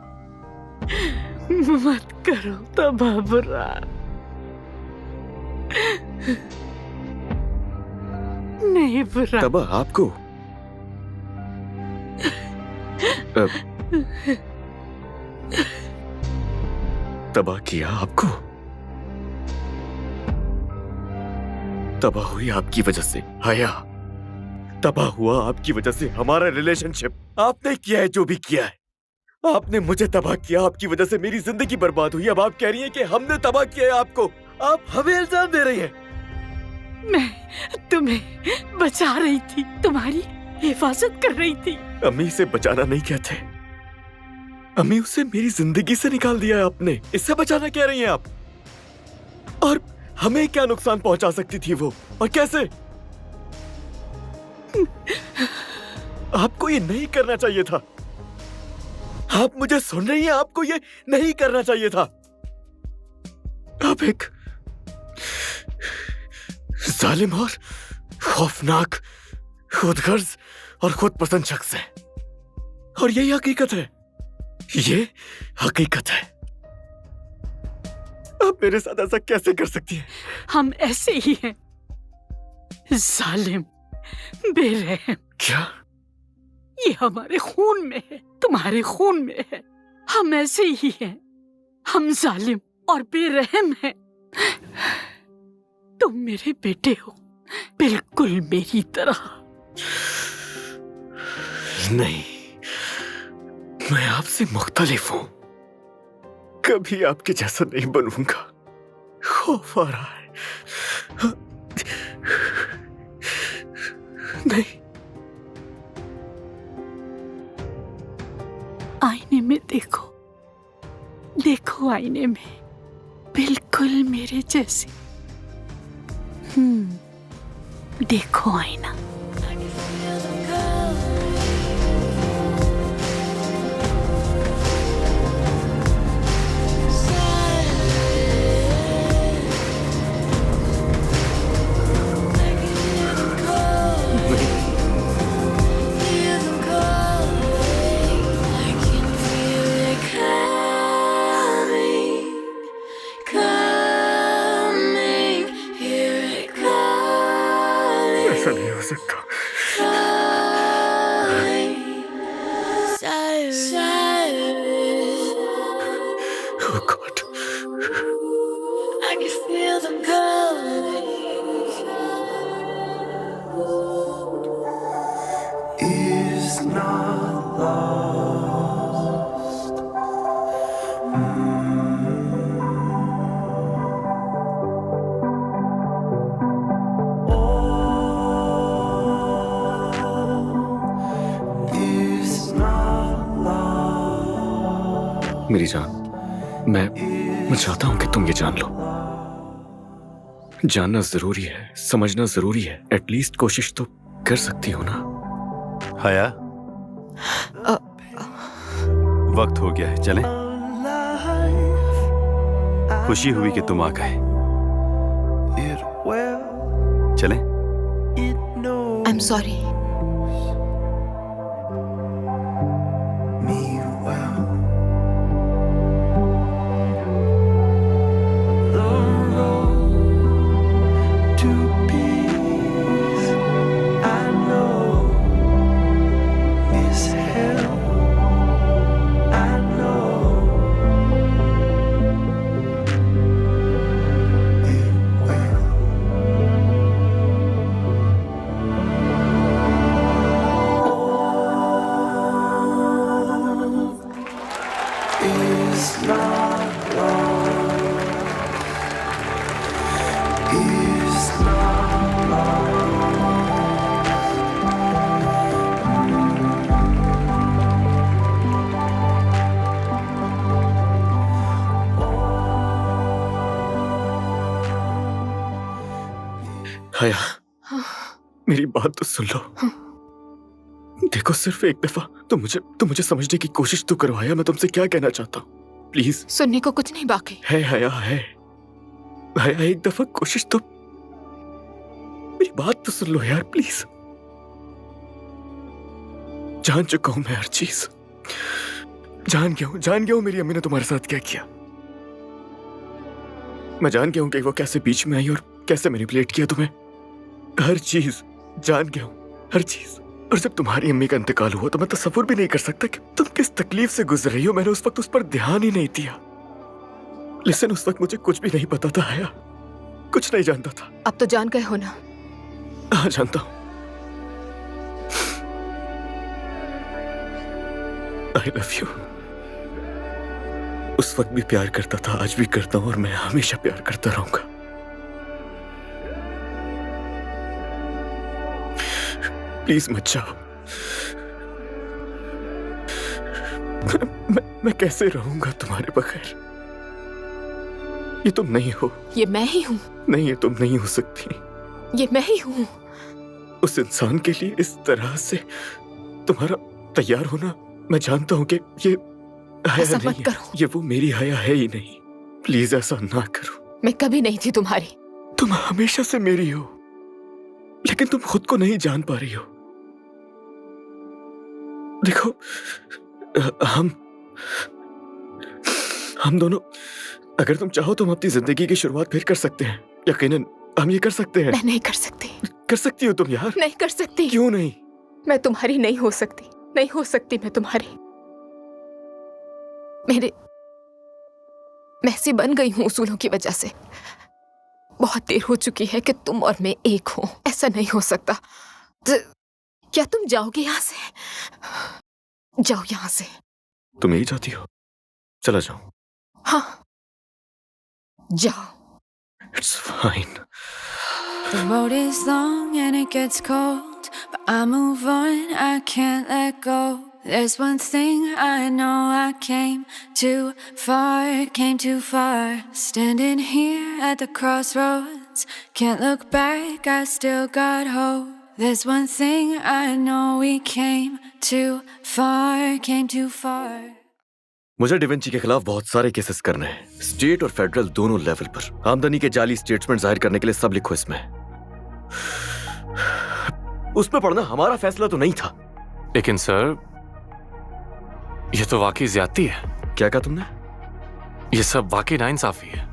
H: मत करो तबाह बुराक। नहीं बुराक।
C: तबाह आपको? तबाह किया आपको? तबाह हुई आपकी वजह से हया, तबाह हुआ आपकी वजह से हमारा रिलेशनशिप। आपने किया है जो भी किया है, आपने मुझे तबाह किया, आपकी वजह से मेरी जिंदगी बर्बाद हुई। अब आप कह रही हैं कि हमने तबाह किया है आपको, आप हमें इल्जाम दे रही हैं।
H: मैं तुम्हें बचा रही थी, तुम्हारी हिफाजत कर रही थी।
C: अम्मी से बचाना नहीं कहते, अम्मी उसे मेरी जिंदगी से निकाल दिया है आपने, इससे बचाना कह रही हैं आप। और हमें क्या नुकसान पहुंचा सकती थी वो, और कैसे? आपको ये नहीं करना चाहिए था। आप मुझे सुन रही हैं? आपको ये नहीं करना चाहिए था। आप एक जालिम और खौफनाक, खुदगर्ज और खुद पसंद शख्स है, और यही हकीकत है, ये हकीकत है। आप मेरे साथ ऐसा कैसे कर सकती हैं?
H: हम ऐसे ही हैं, जालिम, बेरहम।
C: क्या?
H: ये हमारे खून में है, तुम्हारे खून में है। हम ऐसे ही हैं, हम जालिम और बेरहम हैं। तुम मेरे बेटे हो, बिल्कुल मेरी तरह।
C: नहीं, मैं आपसे मुख्तलिफ हूं, कभी आपके जैसा नहीं बनूंगा। खौफ आ रहा है। नहीं।
H: आईने में देखो, देखो आईने में, बिल्कुल मेरे जैसे। देखो आईना।
C: ऐसा नहीं हो सकता। Oh God.
K: I can feel them coming. It's not lost. It's not lost.
C: मेरी जान, मैं चाहता हूं कि तुम ये जान लो। जानना जरूरी है, समझना जरूरी है, एटलीस्ट कोशिश तो कर सकती हो ना।
E: हया, वक्त हो गया है, चलें? खुशी हुई कि तुम आ गए। चलें?
G: I am sorry.
C: हया, मेरी बात तो सुन लो। देखो, सिर्फ एक दफा तो मुझे समझने की कोशिश तो करो। हया, मैं तुमसे क्या कहना चाहता हूँ, प्लीज।
G: सुनने को कुछ नहीं बाकी
C: है हया, है हया, एक दफा कोशिश तो मेरी बात तो सुन लो यार प्लीज। जान चुका हूं मैं हर चीज। जान गया हूं मेरी अम्मी ने तुम्हारे साथ क्या किया। मैं जान गया हूं कि वो कैसे बीच में आई और कैसे मैनिपुलेट किया तुम्हें। हर चीज जान गया हूं, हर चीज। और जब तुम्हारी अम्मी का इंतकाल हुआ तो मैं तसव्वुर भी नहीं कर सकता कि तुम किस तकलीफ से गुजर रही हो। मैंने उस वक्त उस पर ध्यान ही नहीं दिया। लेकिन उस वक्त मुझे कुछ भी नहीं पता था हया, कुछ नहीं जानता था।
G: अब तो जान गए हो ना?
C: हाँ जानता हूं। आई लव यू। उस वक्त भी प्यार करता था, आज भी करता हूं और मैं हमेशा प्यार करता रहूंगा। प्लीज मत जाओ। मैं कैसे रहूंगा तुम्हारे बगैर? ये तुम नहीं हो।
G: ये मैं ही हूँ।
C: नहीं, ये तुम नहीं हो सकती।
G: ये मैं ही हूँ।
C: उस इंसान के लिए इस तरह से तुम्हारा तैयार होना, मैं जानता हूं कि ये हया
G: ऐसा
C: नहीं
G: मत
C: है।
G: करो।
C: ये वो मेरी हया है ही नहीं। प्लीज ऐसा ना करो।
G: मैं कभी नहीं थी तुम्हारी।
C: तुम हमेशा से मेरी हो, लेकिन तुम खुद को नहीं जान पा रही हो। देखो, हम दोनों, अगर तुम चाहो तो हम अपनी जिंदगी की शुरुआत फिर कर सकते हैं। यकीनन हम ये कर सकते हैं।
G: मैं नहीं कर सकती।
C: कर सकती हो तुम यार।
G: नहीं कर सकती।
C: क्यों नहीं?
G: मैं तुम्हारी नहीं हो सकती। नहीं हो सकती मैं तुम्हारी। मैं ऐसी बन गई हूँ उसूलों की वजह से। बहुत देर हो चुकी है कि तुम और मैं एक हो। ऐसा नहीं हो सकता। क्या तुम जाओगे यहाँ से? जाओ यहाँ से।
C: तुम यही चाहती हो? चला जाओ।
G: हाँ, जाओ।
C: It's fine.
I: The road is long and it gets cold, but I move on, I can't let go. There's one thing I know, I came too far, standing here at the crossroads, can't look back, I still got hope. There's one thing I know, we came too far.
C: मुझे da Vinci के खिलाफ बहुत सारे cases करने हैं, state और federal दोनों level पर। आमदनी के जाली स्टेटमेंट जाहिर करने के लिए सब लिखो इसमें। उसमें पढ़ना हमारा फैसला तो नहीं था।
D: लेकिन सर, ये तो वाकई ज्यादती है।
C: क्या कहा तुमने?
D: ये सब वाकई नाइंसाफी है।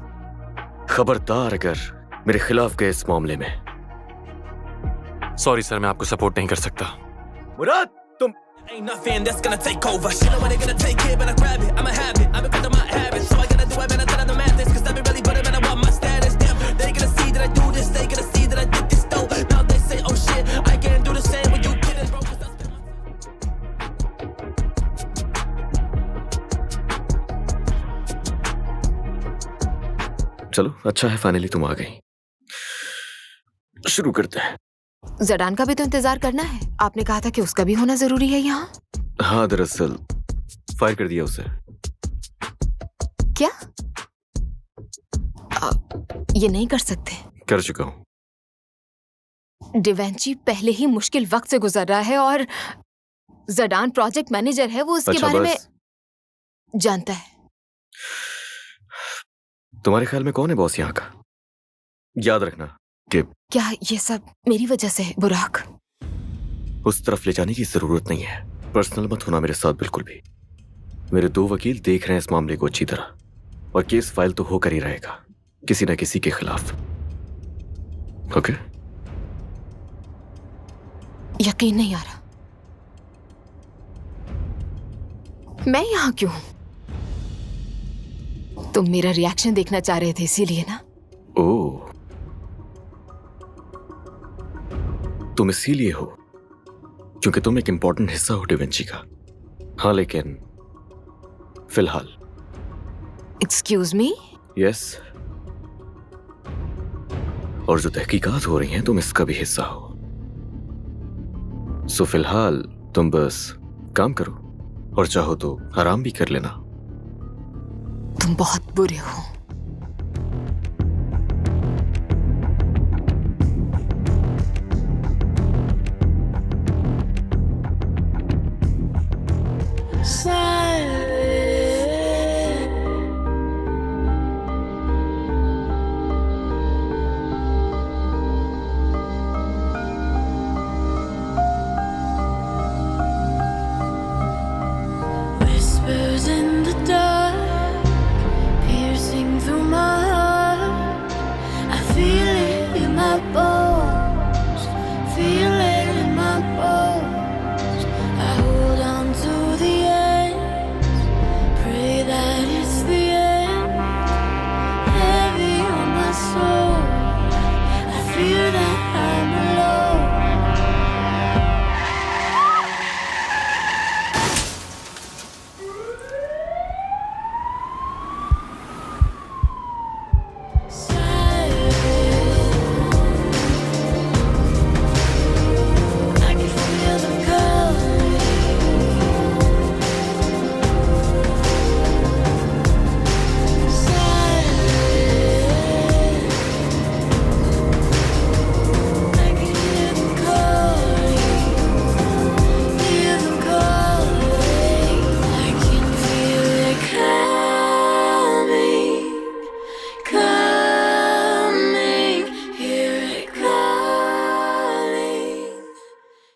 C: खबरदार अगर मेरे खिलाफ गए इस मामले में।
D: सॉरी सर, मैं आपको सपोर्ट नहीं कर सकता।
C: मुराद, तुम
A: Ain't nothing that's gonna take over. Shit, know when they gonna take it, but I grab it. I'm a habit. I'm because of my habits. So I gotta do it, man. I thought I don't math this. Cause I be really better, man. I want my status. Damn, they gonna see that I do this. They gonna see that I did this, though. Now they say, oh shit, I can't do the same when you did it, bro. Cause I spent
C: चलो, अच्छा है finally तुम आ गई। शुरू करते हैं।
G: जडान का भी तो इंतजार करना है। आपने कहा था कि उसका भी होना जरूरी है यहाँ।
C: हाँ, दरअसल फायर कर दिया उसे।
G: क्या? ये नहीं कर सकते।
C: कर चुका हूँ।
G: डिवेंची पहले ही मुश्किल वक्त से गुजर रहा है और जडान प्रोजेक्ट मैनेजर है, वो इसके
C: अच्छा,
G: बारे
C: बस।
G: में जानता है।
C: तुम्हारे ख्याल में कौन है बॉस यहाँ का? याद रखना कि
G: क्या ये सब मेरी वजह से है बुराक?
C: उस तरफ ले जाने की जरूरत नहीं है। पर्सनल मत होना मेरे साथ बिल्कुल भी। मेरे 2 वकील देख रहे हैं इस मामले को अच्छी तरह, और केस फाइल तो होकर ही रहेगा किसी न किसी के खिलाफ। ओके?
G: यकीन नहीं आ रहा। मैं यहाँ क्यों हूं? तुम मेरा रिएक्शन देखना चाह रहे थे इसीलिए ना?
C: ओह, तुम इसीलिए हो क्योंकि तुम एक इंपॉर्टेंट हिस्सा हो डिविंची का। हाँ, लेकिन फिलहाल।
G: Excuse me?
C: यस। और जो तहकीकात हो रही हैं तुम इसका भी हिस्सा हो। सो फिलहाल तुम बस काम करो, और चाहो तो आराम भी कर लेना।
G: तुम बहुत बुरे हो।
I: Slide